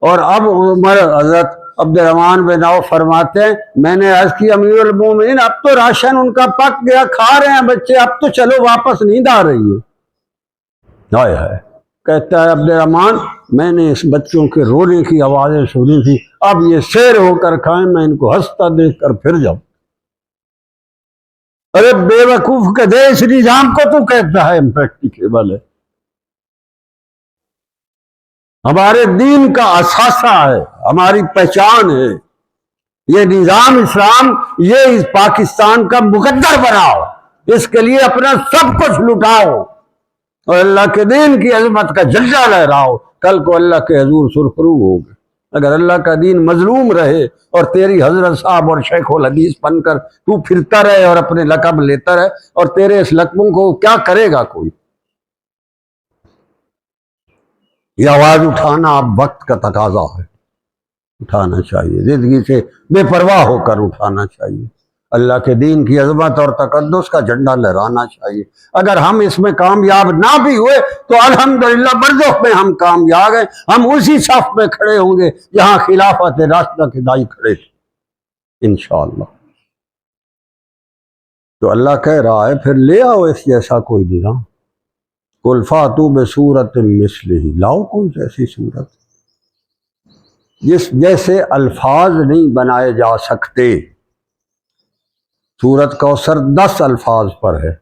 اور اب عمر حضرت عبد الرحمن بن عوف فرماتے ہیں میں نے عرض کی امیر المومنین اب تو راشن ان کا پک گیا, کھا رہے ہیں بچے, اب تو چلو واپس نیند آ رہی ہے. ہائے ہائے. کہتا ہے عبد الرحمن میں نے اس بچوں کے رونے کی آوازیں سنی تھی, اب یہ سیر ہو کر کھائیں, میں ان کو ہنستا دیکھ کر پھر جاؤں. ارے بے وقوف کے دے اس نظام کو تو کہتا ہے امپریکٹیکیبل ہے. ہمارے دین کا اثاثہ ہے, ہماری پہچان ہے. یہ نظام اسلام یہ اس پاکستان کا مقدر بناؤ, اس کے لیے اپنا سب کچھ لٹاؤ اور اللہ کے دین کی عظمت کا جھنڈا لہراؤ. کل کو اللہ کے حضور سرخرو ہوگے. اگر اللہ کا دین مظلوم رہے اور تیری حضرت صاحب اور شیخ الحدیث بن کر تو پھرتا رہے اور اپنے لقب لیتا رہے, اور تیرے اس لقبوں کو کیا کرے گا کوئی. یہ آواز اٹھانا اب وقت کا تقاضا ہے, اٹھانا چاہیے, زندگی سے بے پرواہ ہو کر اٹھانا چاہیے. اللہ کے دین کی عظمت اور تقدس کا جھنڈا لہرانا چاہیے. اگر ہم اس میں کامیاب نہ بھی ہوئے تو الحمدللہ برزخ میں ہم کامیاب ہیں. ہم اسی صف میں کھڑے ہوں گے جہاں خلافت راشدہ کے دائی کھڑے تھے انشاءاللہ. تو اللہ کہہ رہا ہے پھر لے آؤ اس جیسا کوئی نظام. قل فاتوا بصورۃ مثلہ, لاؤ کوئی ایسی صورت جس جیسے الفاظ نہیں بنائے جا سکتے. سورت کوثر 10 الفاظ پر ہے,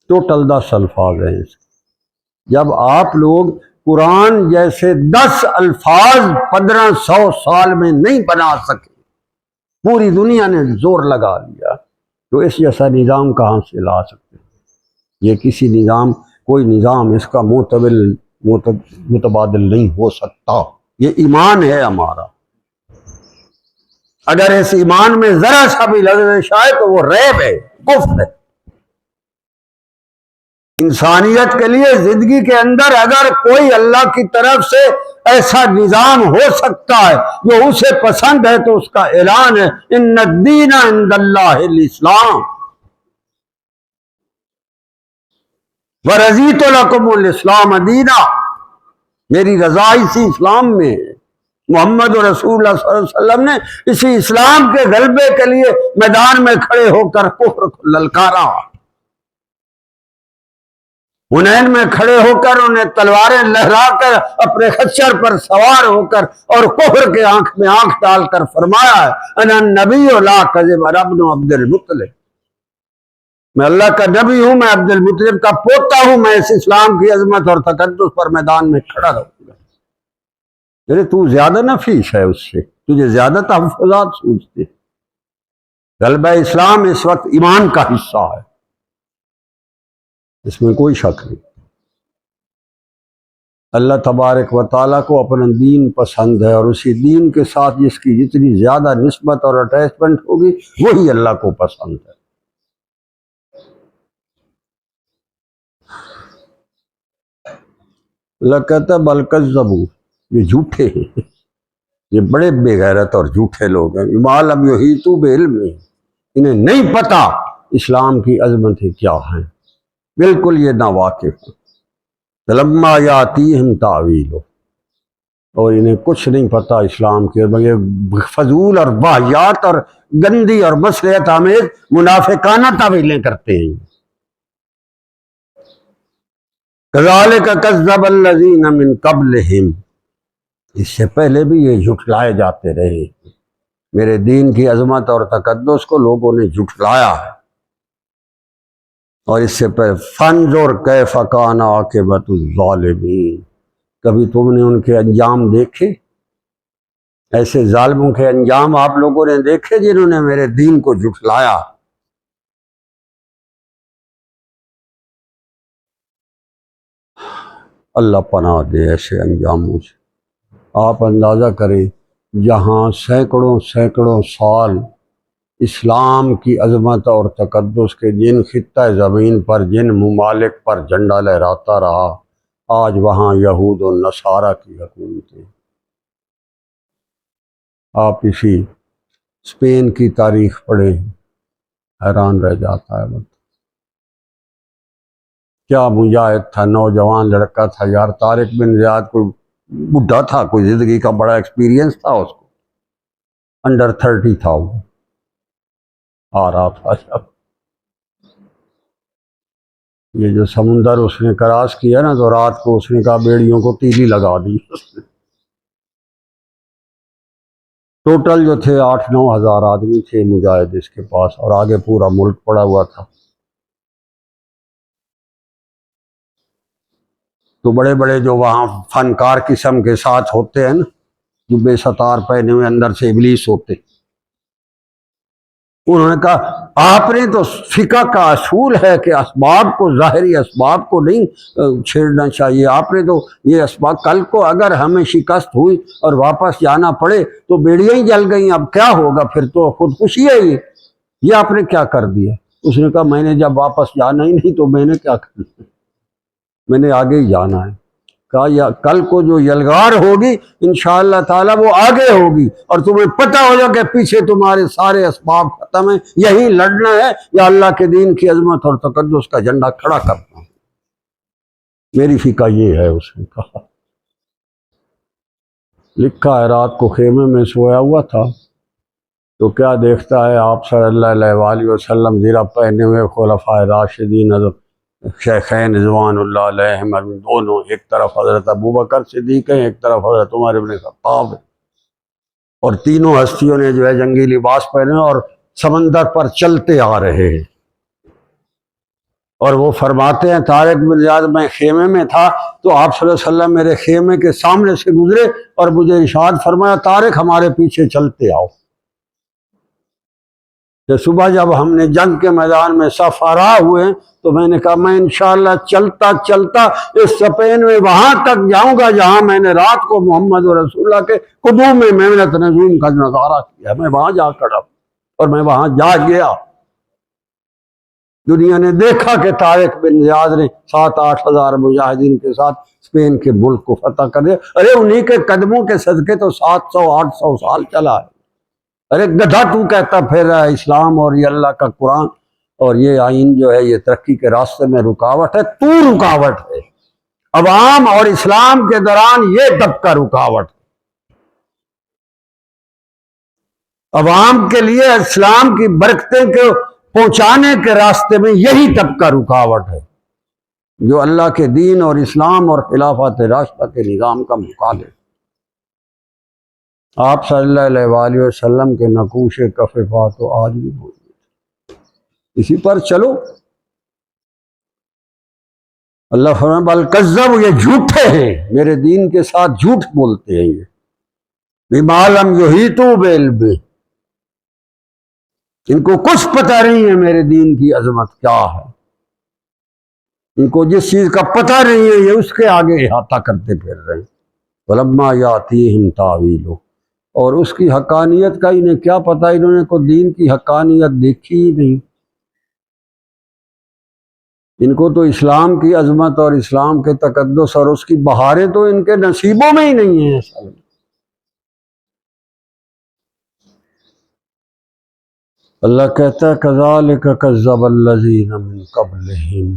ٹوٹل 10 الفاظ ہیں. جب آپ لوگ قرآن جیسے 10 الفاظ 1500 سال میں نہیں بنا سکے, پوری دنیا نے زور لگا لیا, تو اس جیسا نظام کہاں سے لا سکتے. یہ کسی نظام کوئی نظام اس کا متبادل نہیں ہو سکتا. یہ ایمان ہے ہمارا. اگر اس ایمان میں ذرا سا بھی لغزش آئے تو وہ ریب ہے, کفر ہے. انسانیت کے لیے زندگی کے اندر اگر کوئی اللہ کی طرف سے ایسا نظام ہو سکتا ہے جو اسے پسند ہے تو اس کا اعلان ہے ان الدین عند اللہ الاسلام ورضیت لکم الاسلام دینا. میری رضا اسی اسلام میں ہے. محمد رسول اللہ صلی اللہ علیہ وسلم نے اسی اسلام کے غلبے کے لیے میدان میں کھڑے ہو کر کفر کو للکارا. حنین میں کھڑے ہو کر انہیں تلواریں لہرا کر اپنے خچر پر سوار ہو کر اور کفر کے آنکھ میں آنکھ ڈال کر فرمایا ہے انا النبی لا کذب انا ابن عبد المطلب, میں اللہ کا نبی ہوں, میں عبد المطلب کا پوتا ہوں, میں اس اسلام کی عظمت اور تقدس پر میدان میں کھڑا رہوں گا. ارے تو زیادہ نفیس ہے اس سے, تجھے زیادہ تحفظات سوچتے. غلبہ اسلام اس وقت ایمان کا حصہ ہے, اس میں کوئی شک نہیں. اللہ تبارک و تعالیٰ کو اپنا دین پسند ہے, اور اسی دین کے ساتھ جس کی جتنی زیادہ نسبت اور اٹیچمنٹ ہوگی وہی اللہ کو پسند ہے. اللہ کہتا ہے بل کذبوا, یہ جھوٹے ہیں, یہ بڑے بے غیرت اور جھوٹے لوگ ہیں. بما لم یحیطوا بعلمہ, انہیں نہیں پتا اسلام کی عظمتیں کیا ہیں, بالکل یہ ناواقف. لما یاتیہم تاویلہ, اور انہیں کچھ نہیں پتا اسلام کے, یہ فضول اور واہیات اور گندی اور مصلحت آمیز منافقانہ تعویلیں کرتے ہیں. کذالک کذب الذین من قبلہم, اس سے پہلے بھی یہ جھٹلائے جاتے رہے، میرے دین کی عظمت اور تقدس کو لوگوں نے جھٹلایا ہے۔ اور اس سے پہلے فانظر کیف کان عاقبۃ الظالمین، کبھی تم نے ان کے انجام دیکھے؟ ایسے ظالموں کے انجام آپ لوگوں نے دیکھے جنہوں نے میرے دین کو جھٹلایا؟ اللہ پناہ دے ایسے انجاموں سے۔ آپ اندازہ کریں، جہاں سینکڑوں سینکڑوں سال اسلام کی عظمت اور تقدس کے جن خطہ زمین پر جن ممالک پر جھنڈا لہراتا رہا، آج وہاں یہود و نصارہ کی حکومتیں۔ آپ اسی اسپین کی تاریخ پڑھیں، حیران رہ جاتا ہے۔ کیا مجاہد تھا، نوجوان لڑکا تھا یار، طارق بن زیاد کوئی بڈھا تھا، کوئی زندگی کا بڑا ایکسپیرینس تھا اس کو، انڈر 30 تھا وہ، آ رہا تھا جب یہ جو سمندر اس نے کراس کیا نا، تو رات کو اس نے کہا بیڑیوں کو تیلی لگا دی۔ ٹوٹل جو تھے 8-9 ہزار آدمی تھے مجاہد اس کے پاس، اور آگے پورا ملک پڑا ہوا تھا۔ تو بڑے بڑے جو وہاں فنکار قسم کے ساتھ ہوتے ہیں نا، جو بے ستار پہنے ہوئے اندر سے ابلیس ہوتے، انہوں نے کہا آپ نے تو فقہ کا اصول ہے کہ اسباب کو، ظاہری اسباب کو نہیں چھیڑنا چاہیے، آپ نے تو یہ اسباب، کل کو اگر ہمیں شکست ہوئی اور واپس جانا پڑے تو بیڑیاں ہی جل گئیں، اب کیا ہوگا، پھر تو خودکشی ہے یہ آپ نے کیا کر دیا؟ اس نے کہا میں نے جب واپس جانا ہی نہیں تو میں نے کیا کرنا، میں نے آگے ہی جانا ہے۔ کہا یا کل کو جو یلغار ہوگی انشاءاللہ تعالیٰ وہ آگے ہوگی، اور تمہیں پتہ ہو جائے کہ پیچھے تمہارے سارے اسباب ختم ہیں، یہی لڑنا ہے یا اللہ کے دین کی عظمت اور تقدس کا جھنڈا کھڑا کرنا ہے۔ میری فقہ یہ ہے، اس نے کہا۔ لکھا ہے رات کو خیمے میں سویا ہوا تھا تو کیا دیکھتا ہے، آپ صلی اللہ علیہ وآلہ وسلم زرہ پہنے ہوئے خلفائے راشدین شیخین رضوان اللہ علیہم دونوں، ایک طرف حضرت ابوبکر صدیق ہیں، ایک طرف حضرت عمر ابن خطاب ہیں، اور تینوں ہستیوں نے جو ہے جنگی لباس پہنے اور سمندر پر چلتے آ رہے ہیں۔ اور وہ فرماتے ہیں طارق بن زیاد میں خیمے میں تھا تو آپ صلی اللہ علیہ وسلم میرے خیمے کے سامنے سے گزرے اور مجھے ارشاد فرمایا طارق ہمارے پیچھے چلتے آؤ۔ کہ صبح جب ہم نے جنگ کے میدان میں صف آرا ہوئے تو میں نے کہا میں انشاءاللہ چلتا چلتا اس اسپین میں وہاں تک جاؤں گا جہاں میں نے رات کو محمد و رسول اللہ کے قدوم میں محنت نزول کا نظارہ کیا، میں وہاں جا کھڑا اور میں وہاں جا گیا۔ دنیا نے دیکھا کہ طارق بن زیاد نے 7-8 ہزار مجاہدین کے ساتھ اسپین کے ملک کو فتح کر دیا۔ ارے انہی کے قدموں کے صدقے تو 700-800 سال چلا ہے۔ ارے گدھا تو کہتا پھر رہا ہے اسلام اور یہ اللہ کا قرآن اور یہ آئین جو ہے یہ ترقی کے راستے میں رکاوٹ ہے، تو رکاوٹ ہے۔ عوام اور اسلام کے دوران یہ طبقہ رکاوٹ ہے۔ عوام کے لیے اسلام کی برکتیں کو پہنچانے کے راستے میں یہی طبقہ رکاوٹ ہے جو اللہ کے دین اور اسلام اور خلافت راشدہ کے نظام کا مخالف۔ آپ صلی اللہ علیہ وآلہ وسلم کے نقوش کف پا تو آج بھی موجود، اسی پر چلو۔ اللہ فرمائے بل کذبوا، یہ جھوٹے ہیں، میرے دین کے ساتھ جھوٹ بولتے ہیں یہ، بما لم یحیطوا بعلمہ، ان کو کچھ پتہ نہیں ہے میرے دین کی عظمت کیا ہے، ان کو جس چیز کا پتہ نہیں ہے یہ اس کے آگے احاطہ کرتے پھر رہے ہیں۔ ولما یاتیہم تاویلہ، اور اس کی حقانیت کا انہیں کیا پتہ، انہوں نے کو دین کی حقانیت دیکھی ہی نہیں، ان کو تو اسلام کی عظمت اور اسلام کے تقدس اور اس کی بہاریں تو ان کے نصیبوں میں ہی نہیں ہیں۔ اللہ کہتا ہے کذالک کذب الذین من قبلہم،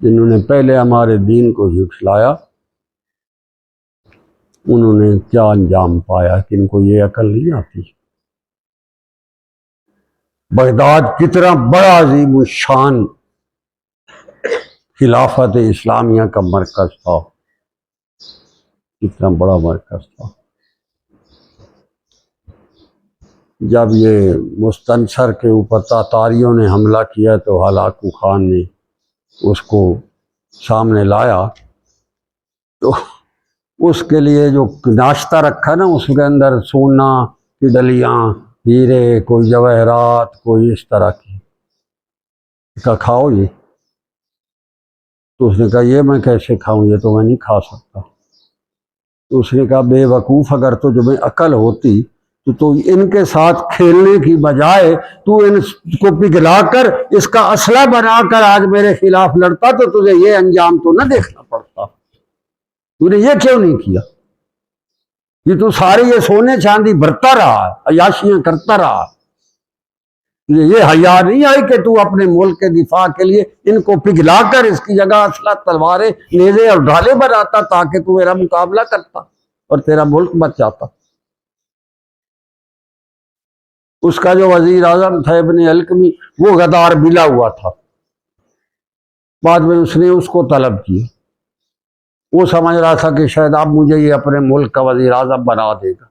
جنہوں نے پہلے ہمارے دین کو جھٹلایا انہوں نے کیا انجام پایا کہ ان کو یہ عقل نہیں آتی۔ بغداد کتنا بڑا عظیم الشان خلافت اسلامیہ کا مرکز تھا، کتنا بڑا مرکز تھا۔ جب یہ مستنصر کے اوپر تاتاریوں نے حملہ کیا تو ہلاکو خان نے اس کو سامنے لایا، تو اس کے لیے جو ناشتہ رکھا نا، اس کے اندر سونا کی ڈلیاں، ہیرے، کوئی جواہرات، کوئی اس طرح کی، کہا کھاؤ یہ۔ تو اس نے کہا یہ میں کیسے کھاؤں، یہ تو میں نہیں کھا سکتا۔ تو اس نے کہا بے وقوف، اگر تو تمہیں عقل ہوتی تو ان کے ساتھ کھیلنے کی بجائے تو ان کو پگھلا کر اس کا اسلحہ بنا کر آج میرے خلاف لڑتا تو تجھے یہ انجام تو نہ دیکھنا پڑتا۔ تو نے یہ کیوں نہیں کیا؟ یہ تو سارے یہ سونے چاندی بھرتا رہا، عیاشیاں کرتا رہا، یہ حیا نہیں آئی کہ تو اپنے ملک کے دفاع کے لیے ان کو پگھلا کر اس کی جگہ اسلحہ، تلواریں، نیزے اور ڈھالے بناتا تاکہ تو میرا مقابلہ کرتا اور تیرا ملک بچ جاتا۔ اس کا جو وزیر اعظم تھا ابن القمی، وہ غدار ملا ہوا تھا، بعد میں اس نے اس کو طلب کیا۔ وہ سمجھ رہا تھا کہ شاید اب مجھے یہ اپنے ملک کا وزیر اعظم بنا دے گا۔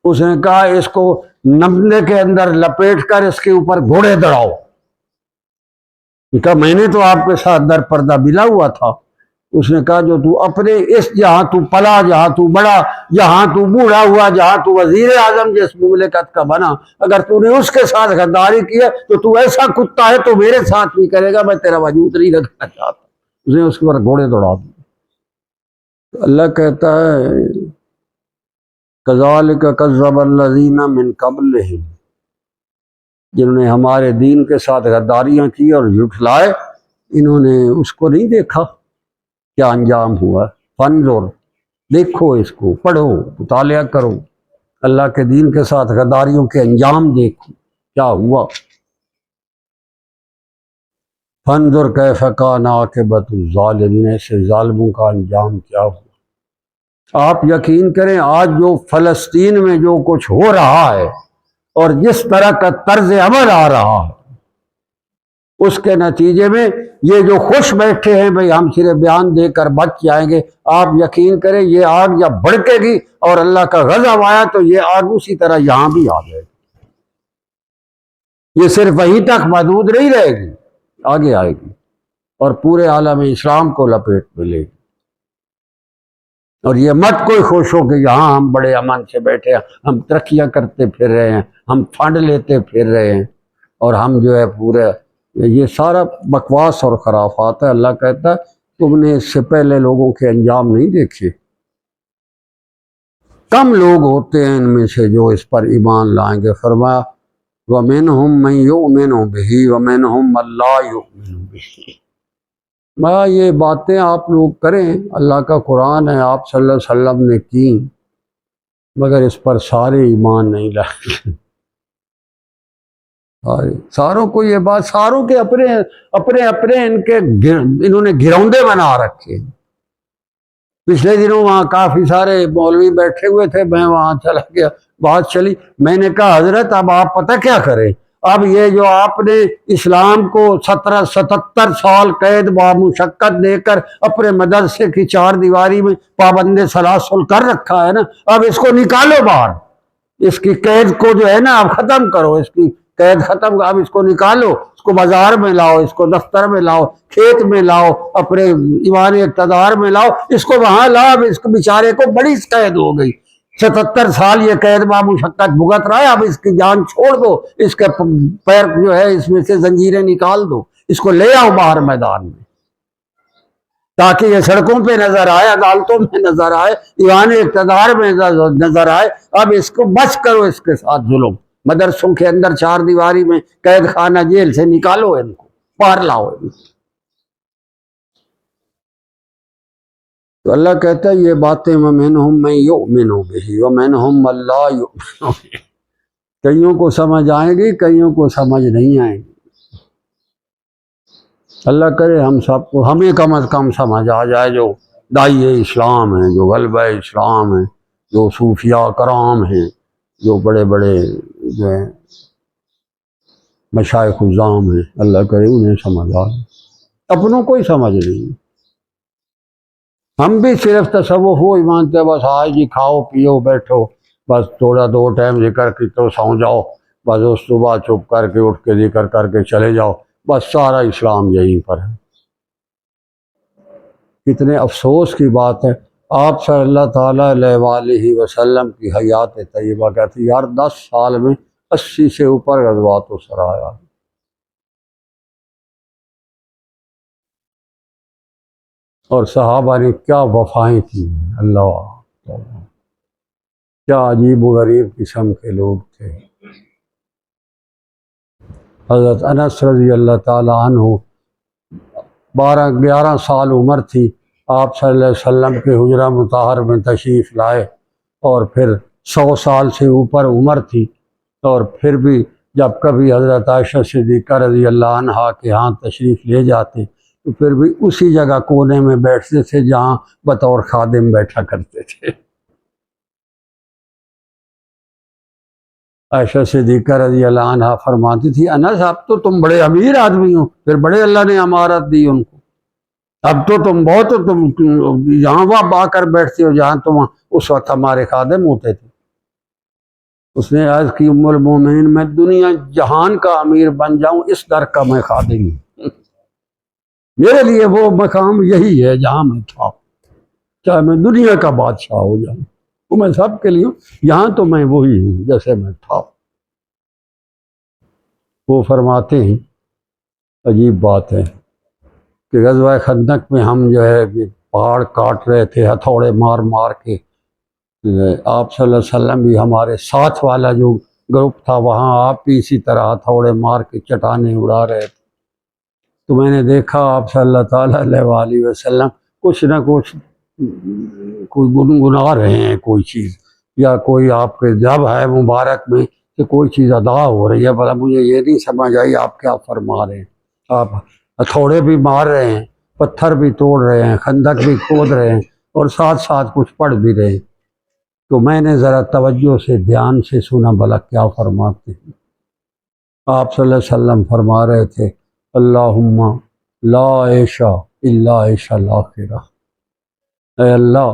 اس نے کہا اس کو نمدے کے اندر لپیٹ کر اس کے اوپر گھوڑے دوڑاؤ۔ کہا میں نے تو آپ کے ساتھ در پردہ ملا ہوا تھا۔ اس نے کہا جو تو اپنے اس جہاں تو پلا، جہاں تو بڑا، جہاں تو بوڑھا ہوا، جہاں تو وزیر اعظم جس مملکت کا بنا، اگر تو نے اس کے ساتھ غداری کیا تو ایسا کتا ہے تو میرے ساتھ بھی کرے گا، میں تیرا وجود نہیں رکھنا چاہتا۔ اس نے اس کے اوپر گھوڑے دوڑا دیے۔ اللہ کہتا ہے کذالک کذب الذین من قبلہم، جنہوں نے ہمارے دین کے ساتھ غداریاں کی اور جھٹلائے، انہوں نے اس کو نہیں دیکھا کیا انجام ہوا۔ فانظر، دیکھو، اس کو پڑھو، مطالعہ کرو، اللہ کے دین کے ساتھ غداریوں کے انجام دیکھو کیا ہوا۔ فانظر کیف کان عاقبۃ الظالمین، ایسے ظالموں کا انجام کیا ہوا۔ آپ یقین کریں آج جو فلسطین میں جو کچھ ہو رہا ہے اور جس طرح کا طرز عمل آ رہا ہے، اس کے نتیجے میں یہ جو خوش بیٹھے ہیں بھئی ہم صرف بیان دے کر بچ جائیں گے، آپ یقین کریں یہ آگ جب بھڑکے گی اور اللہ کا غضب آیا تو یہ آگ اسی طرح یہاں بھی آ جائے گی۔ یہ صرف وہیں تک محدود نہیں رہے گی، آگے آئے گی اور پورے عالم اسلام کو لپیٹ میں لے گی۔ اور یہ مت کوئی خوش ہو کہ یہاں ہم بڑے امن سے بیٹھے ہیں، ہم ترقیاں کرتے پھر رہے ہیں، ہم فنڈ لیتے پھر رہے ہیں، اور ہم جو ہے پورے، یہ سارا بکواس اور خرافات ہے۔ اللہ کہتا ہے تم نے اس سے پہلے لوگوں کے انجام نہیں دیکھے، کم لوگ ہوتے ہیں ان میں سے جو اس پر ایمان لائیں گے۔ فرمایا وَمِنْهُمْ مَنْ يُؤْمِنُ بِهِ وَمِنْهُمْ مَنْ لَا يُؤْمِنُ بِهِ۔ یہ باتیں آپ لوگ کریں، اللہ کا قرآن ہے، آپ صلی اللہ علیہ وسلم نے کی، مگر اس پر سارے ایمان نہیں لائے۔ ساروں کو یہ بات، ساروں کے اپنے اپنے انہوں نے گھروندے بنا رکھے۔ پچھلے دنوں وہاں کافی سارے مولوی بیٹھے ہوئے تھے، میں وہاں چلا گیا، بات چلی، میں نے کہا حضرت اب آپ پتہ کیا کریں، اب یہ جو آپ نے اسلام کو 77 سال قید بامشقت دے کر اپنے مدرسے کی چار دیواری میں پابند سلاسل کر رکھا ہے نا، اب اس کو نکالو باہر، اس کی قید کو جو ہے نا اب ختم کرو، اس کی قید ختم، اب اس کو نکالو، اس کو بازار میں لاؤ، اس کو دفتر میں لاؤ، کھیت میں لاؤ، اپنے ایوان اقتدار میں لاؤ، اس کو وہاں لاؤ۔ اب اس کو بیچارے کو بڑی قید ہو گئی، 77 سال یہ قید بامشقت بھگت رہا ہے، اب اس کی جان چھوڑ دو، اس کے پیر جو ہے اس میں سے زنجیریں نکال دو، اس کو لے آؤ باہر میدان میں تاکہ یہ سڑکوں پہ نظر آئے، عدالتوں میں نظر آئے، ایوان اقتدار میں نظر آئے۔ اب اس کو بچ کرو، اس کے ساتھ ظلم، مدرسوں کے اندر چار دیواری میں قید خانہ جیل سے نکالو، ان کو باہر لاؤ۔ تو اللہ کہتا ہے یہ باتیں وَمِنْهُمْ مَن يُؤْمِنُ بِهِ وَمِنْهُمْ مَن لَا يُؤْمِنُ بِهِ، کئیوں کو سمجھ آئیں گی، کئیوں کو سمجھ نہیں آئیں گی۔ اللہ کرے ہم سب کو، ہمیں کم از کم سمجھ آ جائے، جو داعی اسلام ہیں، جو غلبہ اسلام ہیں، جو صوفیاء کرام ہیں، جو بڑے بڑے جو ہیں مشائخ الزام ہیں، اللہ کرے انہیں سمجھ آئے، اپنوں کو ہی سمجھ نہیں۔ ہم بھی صرف تصوف وہ ہی مانتے ہیں، بس آج جی کھاؤ پیو بیٹھو، بس تھوڑا 2 ٹائم ذکر کی تو سو جاؤ، بس اس صبح چپ کر کے اٹھ کے ذکر کر کے چلے جاؤ، بس سارا اسلام یہیں پر ہے۔ کتنے افسوس کی بات ہے، آپ صلی اللہ تعالیٰ علیہ وآلہ وسلم کی حیات طیبہ کہتی یار 10 سال میں 80 سے اوپر غزوات و سرایا، اور صحابہ نے کیا وفائیں کی، اللہ کیا عجیب و غریب قسم کے لوگ تھے۔ حضرت انس رضی اللہ تعالیٰ عنہ 11 سال عمر تھی، آپ صلی اللہ علیہ وسلم کے حجرہ مطہر میں تشریف لائے، اور پھر 100 سال سے اوپر عمر تھی، اور پھر بھی جب کبھی حضرت عائشہ صدیقہ رضی اللہ عنہا کے ہاں تشریف لے جاتے تو پھر بھی اسی جگہ کونے میں بیٹھتے تھے جہاں بطور خادم بیٹھا کرتے تھے۔ عائشہ صدیقہ رضی اللہ عنہا فرماتی تھی انس اب تو تم بڑے امیر آدمی ہو، پھر بڑے اللہ نے امارت دی ان کو، اب تو تم بہت تم یہاں وہاں آ کر بیٹھتے ہو جہاں تم اس وقت ہمارے خادم ہوتے تھے۔ اس نے عرض کی ام المومنین میں دنیا جہان کا امیر بن جاؤں اس در کا میں خادم ہوں، میرے لیے وہ مقام یہی ہے جہاں میں تھا، چاہے میں دنیا کا بادشاہ ہو جاؤں، وہ میں سب کے لیے ہوں، یہاں تو میں وہی ہوں جیسے میں تھا۔ وہ فرماتے ہیں عجیب بات ہے کہ غزوہ خندق میں ہم جو ہے پہاڑ کاٹ رہے تھے ہتھوڑے مار مار کے، آپ صلی اللہ علیہ وسلم بھی ہمارے ساتھ والا جو گروپ تھا وہاں آپ بھی اسی طرح ہتھوڑے مار کے چٹانیں اڑا رہے تھے، تو میں نے دیکھا آپ صلی اللہ تعالیٰ علیہ وآلہ وسلم کچھ نہ کچھ کوئی گنگنا رہے ہیں کوئی چیز، یا کوئی آپ کے جب ہے مبارک میں کہ کوئی چیز ادا ہو رہی ہے، بھلا مجھے یہ نہیں سمجھ آئی آپ کیا فرما رہے ہیں، آپ ہتھوڑے بھی مار رہے ہیں، پتھر بھی توڑ رہے ہیں، خندق بھی کھود رہے ہیں، اور ساتھ ساتھ کچھ پڑھ بھی رہے ہیں۔ تو میں نے ذرا توجہ سے دھیان سے سنا بھلا کیا فرماتے ہیں۔ آپ صلی اللہ علیہ وسلم فرما رہے تھے اللہم لا عیش الا عیش الاخرہ، اے اللہ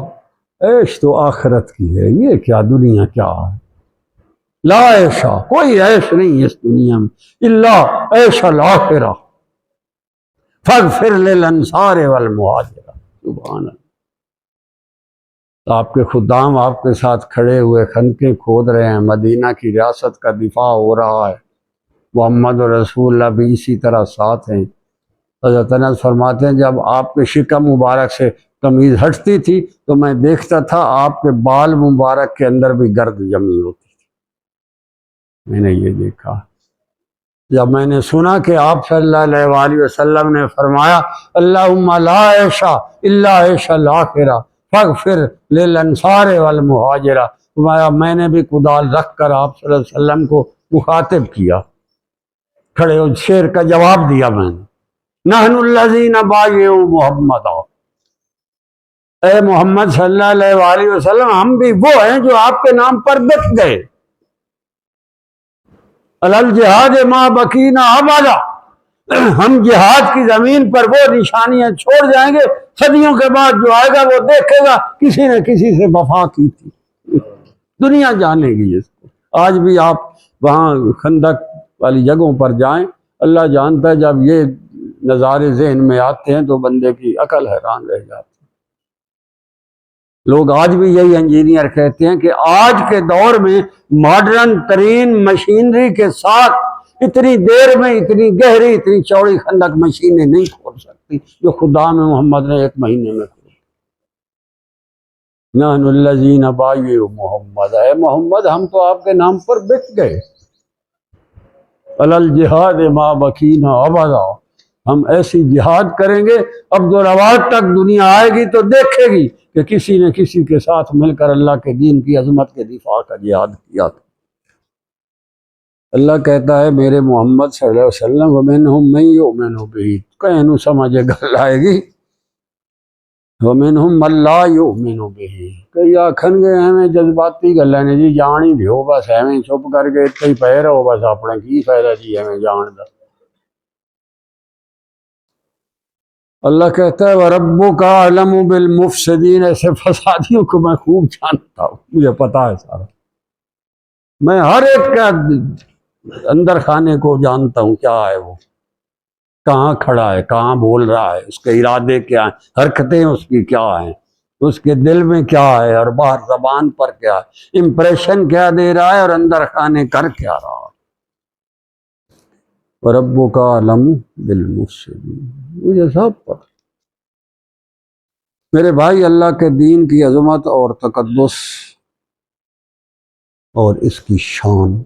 عیش تو آخرت کی ہے، یہ کیا دنیا کیا ہے، لا عیشہ کوئی عیش نہیں اس دنیا میں الا عیش الاخرہ فاغفر للانصار والمہاجرہ۔ سبحان اللہ، آپ کے خدام آپ کے ساتھ کھڑے ہوئے خندقیں کھود رہے ہیں، مدینہ کی ریاست کا دفاع ہو رہا ہے، محمد رسول اللہ بھی اسی طرح ساتھ ہیں۔ حضرت انس فرماتے ہیں جب آپ کے شکم مبارک سے قمیض ہٹتی تھی تو میں دیکھتا تھا آپ کے بال مبارک کے اندر بھی گرد جمی ہوتی تھی، میں نے یہ دیکھا۔ جب میں نے سنا کہ آپ صلی اللہ علیہ وآلہ وسلم نے فرمایا اللہم لا عیش الا عیش الاخرہ فاغفر للانصار والمہاجرہ، میں نے بھی کدال رکھ کر آپ صلی اللہ علیہ وسلم کو مخاطب کیا، کھڑے ہو شعر کا جواب دیا میں نے، نحن الذین بایعوا محمدا، اے محمد صلی اللہ علیہ وآلہ وسلم ہم بھی وہ ہیں جو آپ کے نام پر بک گئے، علی الجہاد ما بقینا ابدا، ہم جہاد کی زمین پر وہ نشانیاں چھوڑ جائیں گے، صدیوں کے بعد جو آئے گا وہ دیکھے گا کسی نے کسی سے وفا کی تھی، دنیا جانے گی اس کو۔ آج بھی آپ وہاں خندق والی جگہوں پر جائیں، اللہ جانتا ہے جب یہ نظارے ذہن میں آتے ہیں تو بندے کی عقل حیران رہ جاتی ہے۔ لوگ آج بھی یہی انجینئر کہتے ہیں کہ آج کے دور میں ماڈرن ترین مشینری کے ساتھ اتنی دیر میں اتنی گہری اتنی چوڑی خندق مشینیں نہیں کھود سکتی جو خدام محمد نے 1 مہینے میں کھود۔ نحن الذین بایعوا محمد، اے محمد ہم تو آپ کے نام پر بک گئے، علی الجہاد ما بقینا ابدا، ہم ایسی جہاد کریں گے اب جو روات تک دنیا آئے گی تو دیکھے گی کہ کسی نے کسی کے ساتھ مل کر اللہ کے دین کی عظمت کے دفاع کا جہاد کیا تھا۔ اللہ کہتا ہے میرے محمد صلی اللہ علیہ وسلم ومنہم من یؤمن بہ، کہیں نو سمجھے گل آئے گی، ومنہم من لا یؤمن بہ، کئی آکھن گے ہمیں جذباتی گلاں نے جی جان ہی دیو بس ایویں چپ کر کے اتنے ہی پے رہو بس اپنے کی فائدہ جی ایویں جان دا۔ اللہ کہتا ہے وَرَبُّكَ أَعْلَمُ بِالْمُفْسِدِينَ، ایسے فسادیوں کو میں خوب جانتا ہوں، مجھے پتا ہے سارا، میں ہر ایک کا اندر خانے کو جانتا ہوں، کیا ہے وہ، کہاں کھڑا ہے، کہاں بول رہا ہے، اس کے ارادے کیا ہیں، حرکتیں اس کی کیا ہیں، اس کے دل میں کیا ہے اور باہر زبان پر کیا ہے، امپریشن کیا دے رہا ہے اور اندر خانے کر کیا رہا ہے۔ وَرَبُّكَ أَعْلَمُ بِالْمُفْسِدِينَ، مجھے سب پتہ۔ میرے بھائی، اللہ کے دین کی عظمت اور تقدس اور اس کی شان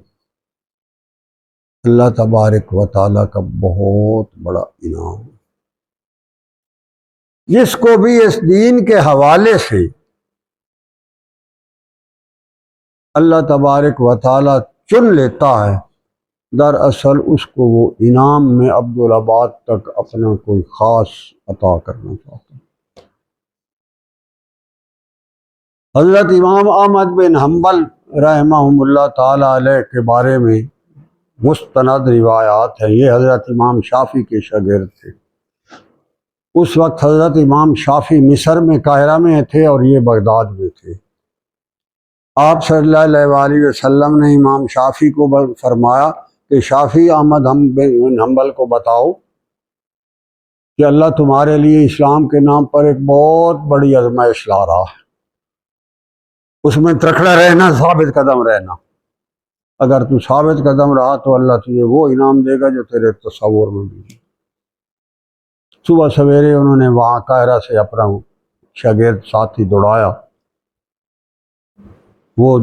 اللہ تبارک و تعالیٰ کا بہت بڑا انعام، جس کو بھی اس دین کے حوالے سے اللہ تبارک و تعالیٰ چن لیتا ہے، دراصل اس کو وہ انعام میں عبدالآباد تک اپنا کوئی خاص عطا کرنا چاہتا ہے۔ حضرت امام احمد بن حنبل رحمہم اللہ تعالیٰ علیہ کے بارے میں مستند روایات ہیں۔ یہ حضرت امام شافعی کے شاگرد تھے۔ اس وقت حضرت امام شافعی مصر میں قاہرہ میں تھے اور یہ بغداد میں تھے۔ آپ صلی اللہ علیہ وآلہ وسلم نے امام شافعی کو فرمایا کہ شافعی احمد بن حنبل کو بتاؤ کہ اللہ تمہارے لیے اسلام کے نام پر ایک بہت بڑی آزمائش لا رہا ہے، اس میں ترکھڑا رہنا، ثابت قدم رہنا۔ اگر تو ثابت قدم رہا تو اللہ تجھے وہ انعام دے گا جو تیرے تصور میں بھی نہیں۔ صبح سویرے انہوں نے وہاں قاہرہ سے اپنا شاگرد ساتھی دوڑایا، وہ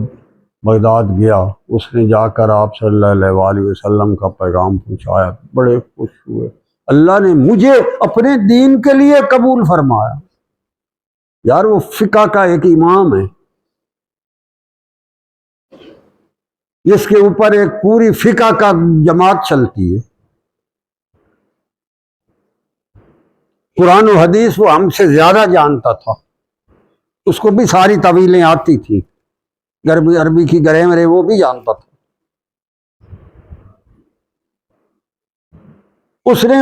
بغداد گیا، اس نے جا کر آپ صلی اللہ علیہ وآلہ وسلم کا پیغام پہنچایا، بڑے خوش ہوئے، اللہ نے مجھے اپنے دین کے لیے قبول فرمایا۔ یار وہ فقہ کا ایک امام ہے جس کے اوپر ایک پوری فقہ کا جماعت چلتی ہے، قرآن و حدیث وہ ہم سے زیادہ جانتا تھا، اس کو بھی ساری طویلیں آتی تھیں، عربی کی گرامر وہ بھی جانتا تھا۔ اس نے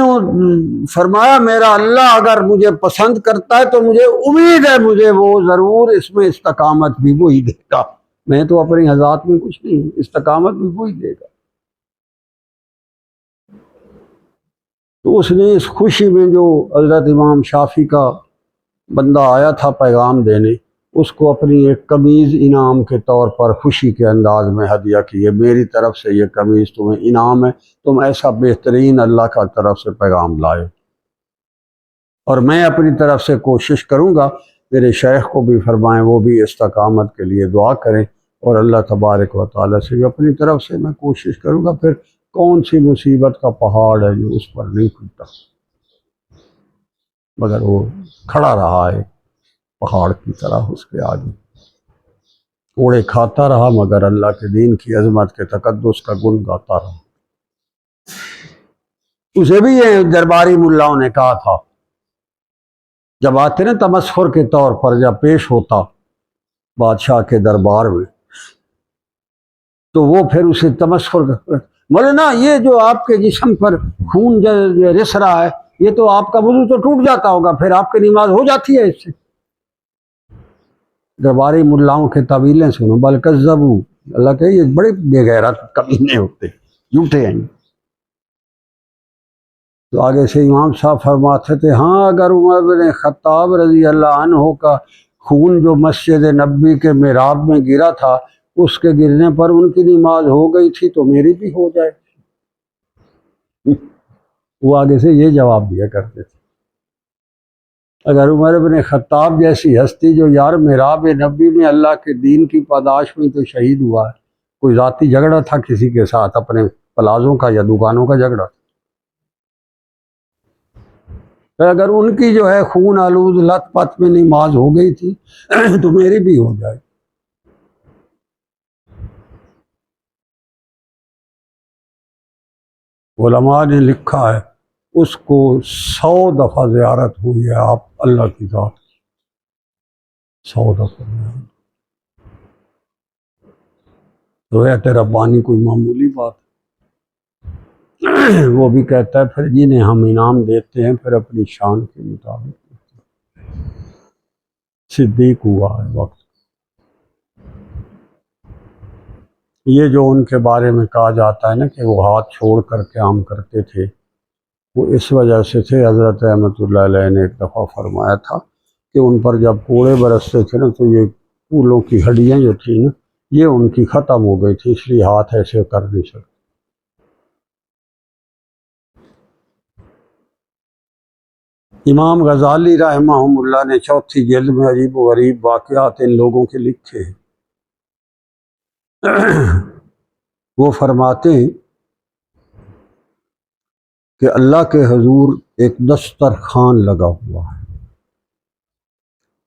فرمایا میرا اللہ اگر مجھے پسند کرتا ہے تو مجھے امید ہے مجھے وہ ضرور اس میں استقامت بھی وہی دے گا، میں تو اپنی ذات میں کچھ نہیں، استقامت بھی وہی دے گا۔ تو اس نے اس خوشی میں جو حضرت امام شافعی کا بندہ آیا تھا پیغام دینے، اس کو اپنی ایک قمیض انعام کے طور پر خوشی کے انداز میں ہدیہ کی ہے، میری طرف سے یہ قمیض تمہیں انعام ہے، تم ایسا بہترین اللہ کا طرف سے پیغام لائے، اور میں اپنی طرف سے کوشش کروں گا، میرے شیخ کو بھی فرمائیں وہ بھی استقامت کے لیے دعا کریں، اور اللہ تبارک و تعالیٰ سے بھی اپنی طرف سے میں کوشش کروں گا۔ پھر کون سی مصیبت کا پہاڑ ہے جو اس پر نہیں ٹوٹا، مگر وہ کھڑا رہا ہے پہاڑ کی طرح اس کے آگے، کوڑے کھاتا رہا مگر اللہ کے دین کی عظمت کے تقدس کا گن گاتا رہا۔ اسے بھی یہ درباری ملاؤں نے کہا تھا، جب آتے نا تمسخر کے طور پر، جب پیش ہوتا بادشاہ کے دربار میں، تو وہ پھر اسے تمسخر مولانا یہ جو آپ کے جسم پر خون جو رس رہا ہے، یہ تو آپ کا وضو تو ٹوٹ جاتا ہوگا، پھر آپ کی نماز ہو جاتی ہے اس سے؟ درباری ملاؤں کے طویلیں سنو، بل کذبوا، اللہ کہ یہ بڑے بے غیرت کمینے ہوتے، جھوٹے ہیں۔ تو آگے سے امام صاحب فرماتے تھے ہاں اگر عمر بن خطاب رضی اللہ عنہ کا خون جو مسجد نبوی کے محراب میں گرا تھا، اس کے گرنے پر ان کی نماز ہو گئی تھی تو میری بھی ہو جائے۔ وہ آگے سے یہ جواب دیا کرتے تھے، اگر عمر بن خطاب جیسی ہستی جو یار محراب نبوی میں اللہ کے دین کی پاداش میں تو شہید ہوا ہے، کوئی ذاتی جھگڑا تھا کسی کے ساتھ، اپنے پلازوں کا یا دکانوں کا جھگڑا تھا، اگر ان کی جو ہے خون آلود لت پت میں نماز ہو گئی تھی تو میری بھی ہو جائے۔ علماء نے لکھا ہے اس کو 100 دفعہ زیارت ہوئی ہے آپ اللہ کی ذات، 100 دفعہ۔ روایت ربانی کوئی معمولی بات، وہ بھی کہتا ہے پھر جنہیں ہم انعام دیتے ہیں پھر اپنی شان کے مطابق دیتے ہیں۔ صدیق ہوا ہے وقت۔ یہ جو ان کے بارے میں کہا جاتا ہے نا کہ وہ ہاتھ چھوڑ کر قیام کرتے تھے، وہ اس وجہ سے تھے۔ حضرت احمد اللہ علیہ نے ایک دفعہ فرمایا تھا کہ ان پر جب کوڑے برستے تھے نا تو یہ پھولوں کی ہڈیاں جو تھیں نا یہ ان کی ختم ہو گئی تھی، اس لیے ہاتھ ایسے کر نہیں سکتے۔ امام غزالی رحمہ اللہ نے چوتھی جلد میں عجیب و غریب واقعات ان لوگوں کے لکھے ہیں۔ وہ فرماتے ہیں کہ اللہ کے حضور ایک دسترخوان لگا ہوا ہے،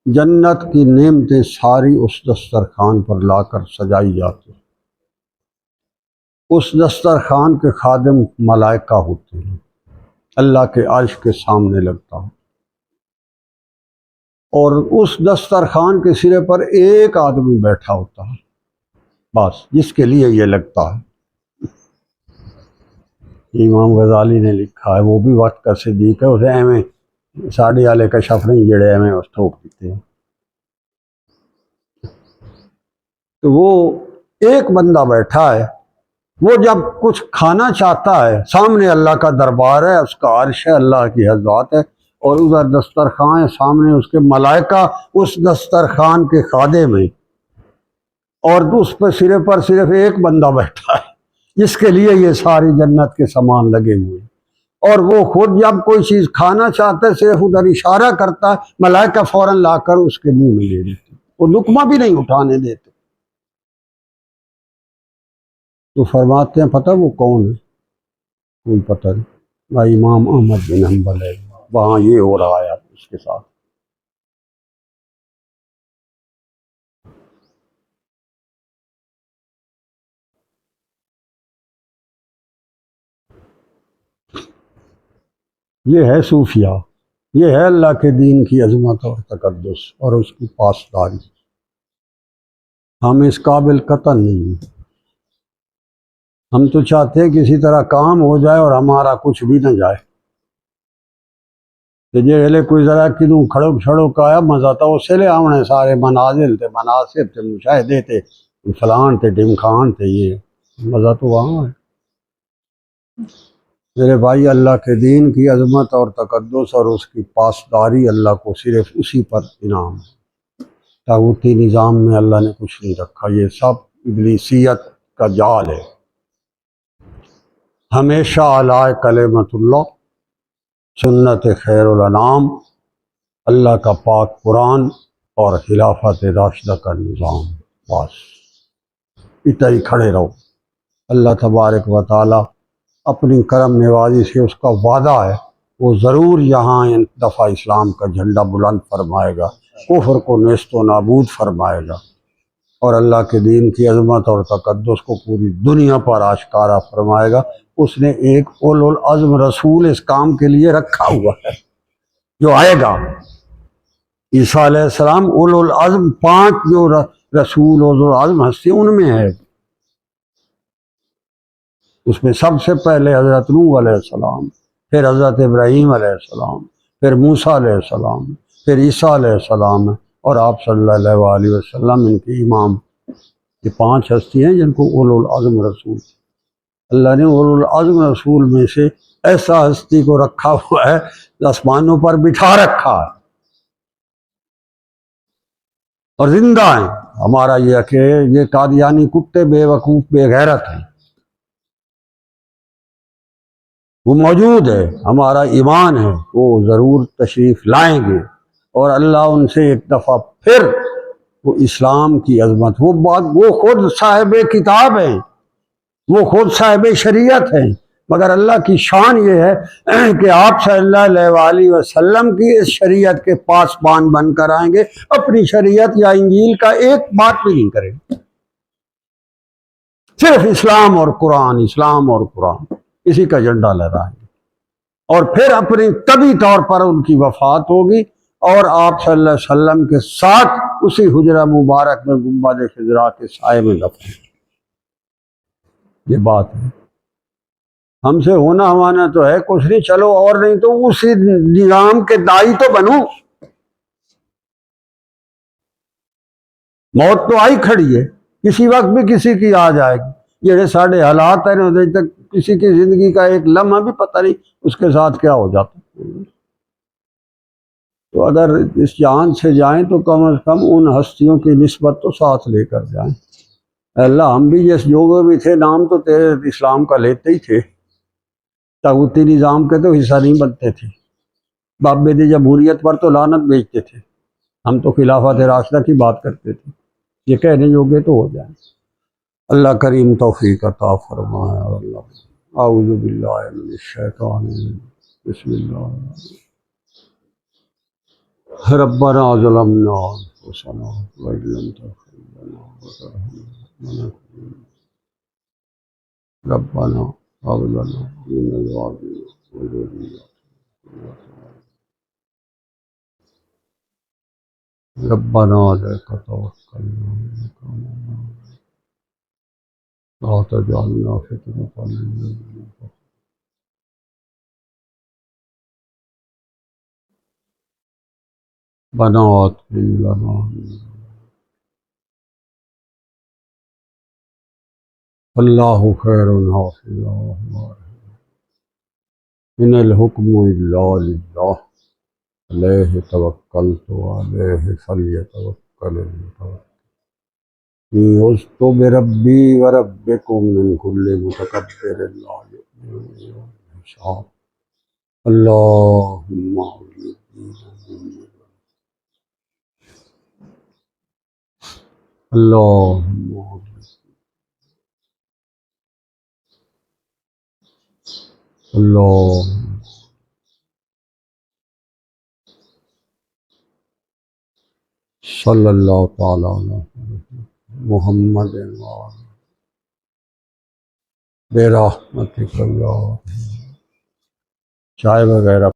جنت کی نعمتیں ساری اس دسترخوان پر لا کر سجائی جاتی ہیں۔ اس دسترخوان کے خادم ملائکہ ہوتے ہیں، اللہ کے عرش کے سامنے لگتا ہے، اور اس دسترخوان کے سرے پر ایک آدمی بیٹھا ہوتا ہے بس، جس کے لیے یہ لگتا ہے۔ امام غزالی نے لکھا ہے، وہ بھی وقت کا صدیق ہے، اسے ایویں ساڑی والے کا شف نہیں جڑے ایویں اس ٹھوک دیتے ہیں۔ تو وہ ایک بندہ بیٹھا ہے، وہ جب کچھ کھانا چاہتا ہے، سامنے اللہ کا دربار ہے، اس کا عرش ہے، اللہ کی حضرات ہے، اور ادھر دسترخوان ہے، سامنے اس کے ملائکہ اس دسترخوان کے خادم ہیں، اور اس پہ سرے پر صرف ایک بندہ بیٹھا ہے جس کے لیے یہ ساری جنت کے سامان لگے ہوئے ہیں۔ اور وہ خود جب کوئی چیز کھانا چاہتا ہے صرف ادھر اشارہ کرتا ہے، ملائکہ فوراً لا کر اس کے منہ میں لے لیتے، وہ لقمہ بھی نہیں اٹھانے دیتے۔ تو فرماتے ہیں پتہ وہ کون ہے؟ کوئی پتہ نہیں۔ بھائی امام احمد بن حنبل ہے، وہاں یہ ہو رہا ہے اس کے ساتھ۔ یہ ہے صوفیہ، یہ ہے اللہ کے دین کی عظمت اور تقدس اور اس کی پاسداری۔ ہم اس قابل قطعاً نہیں ہیں۔ ہم تو چاہتے ہیں کسی طرح کام ہو جائے اور ہمارا کچھ بھی نہ جائے۔ کہ جیلے کوئی ذرا کدوں کھڑو چھڑو کا آیا مزہ تھا، اسے لے آونے سارے منازل تھے، مناصب تھے، مشاہدے تھے، فلان تھے، ڈمخان تھے، یہ مزہ تو وہاں ہے۔ میرے بھائی، اللہ کے دین کی عظمت اور تقدس اور اس کی پاسداری اللہ کو صرف اسی پر انعام ہے۔ طاغوتی نظام میں اللہ نے کچھ نہیں رکھا، یہ سب ابلیسیت کا جال ہے۔ ہمیشہ علی کلمت اللہ، سنت خیر الانام، اللہ کا پاک قرآن اور خلافت راشدہ کا نظام، بس اتنا ہی کھڑے رہو۔ اللہ تبارک و تعالی اپنی کرم نوازی سے اس کا وعدہ ہے، وہ ضرور یہاں ان دفعہ اسلام کا جھنڈا بلند فرمائے گا، کفر کو نیست و نابود فرمائے گا، اور اللہ کے دین کی عظمت اور تقدس کو پوری دنیا پر آشکارا فرمائے گا۔ اس نے ایک اولو العزم رسول اس کام کے لیے رکھا ہوا ہے جو آئے گا۔ عیسیٰ علیہ السلام اولو العزم، 5 جو رسول اولو العزم ہستی ان میں ہے۔ اس میں سب سے پہلے حضرت نوح علیہ السلام، پھر حضرت ابراہیم علیہ السلام، پھر موسیٰ علیہ السلام، پھر عیسیٰ علیہ السلام، اور آپ صلی اللہ علیہ وسلم ان کے امام۔ یہ 5 ہستی ہیں جن کو اولو العزم رسول، اللہ نے اولو العزم رسول میں سے ایسا ہستی کو رکھا ہوا ہے، آسمانوں پر بٹھا رکھا ہے اور زندہ ہیں۔ ہمارا یہ کہ یہ قادیانی کتے بے وقوف بے غیرت ہیں، وہ موجود ہے، ہمارا ایمان ہے، وہ ضرور تشریف لائیں گے، اور اللہ ان سے ایک دفعہ پھر وہ اسلام کی عظمت، وہ خود صاحب کتاب ہیں، وہ خود صاحب شریعت ہیں، مگر اللہ کی شان یہ ہے کہ آپ صلی اللہ علیہ وسلم کی اس شریعت کے پاسبان بن کر آئیں گے، اپنی شریعت یا انجیل کا ایک بات بھی نہیں کریں گے، صرف اسلام اور قرآن، اسلام اور قرآن، اسی کا جھنڈا لہرائیں گے، اور پھر اپنی طبی طور پر ان کی وفات ہوگی، اور آپ صلی اللہ علیہ وسلم کے ساتھ اسی حجرہ مبارک میں گنبد خضرا کے سائے میں دفن۔ یہ بات ہے۔ ہم سے ہونا ہمانا تو ہے کچھ نہیں، چلو اور نہیں تو اسی نظام کے دائی تو بنو۔ موت تو آئی کھڑی ہے، کسی وقت بھی کسی کی آ جائے گی۔ یہ سارے حالات ہیں نا، تک کسی کی زندگی کا ایک لمحہ بھی پتہ نہیں اس کے ساتھ کیا ہو جاتا۔ تو اگر اس جہان سے جائیں تو کم از کم ان ہستیوں کی نسبت تو ساتھ لے کر جائیں۔ اے اللہ ہم بھی جس جو بھی تھے نام تو تیرے اسلام کا لیتے ہی تھے، طاغوتی نظام کے تو حصہ نہیں بنتے تھے، باپ بیٹی جمہوریت پر تو لعنت بھیجتے تھے، ہم تو خلافت راشدہ کی بات کرتے تھے۔ یہ کہنے جوگے تو ہو جائیں۔ اللہ کریم توفیق عطا فرمائے۔ اور اللہ اعوذ باللہ من الشیطان الرجیم، بسم اللہ الرحمن الرحیم۔ ربنا ظلمنا انفسنا وان لم تغفر لنا وترحمنا ربنا هب لنا من ازواجنا وذرياتنا ربنا عليك توكلنا لا تجعلنا فتنة للذين كفروا ربنا آتنا لنا اللہ خیر حافظا ان الحکم الا للہ علیہ توکلت وعلیہ فلیتوکل المتوکلون عوذت بربی وربکم من کل متکبر لا یؤمن بالحساب اللہم اللہم اللہ صلی اللہ تعالی علیہ محمد برحمتک یا چائے وغیرہ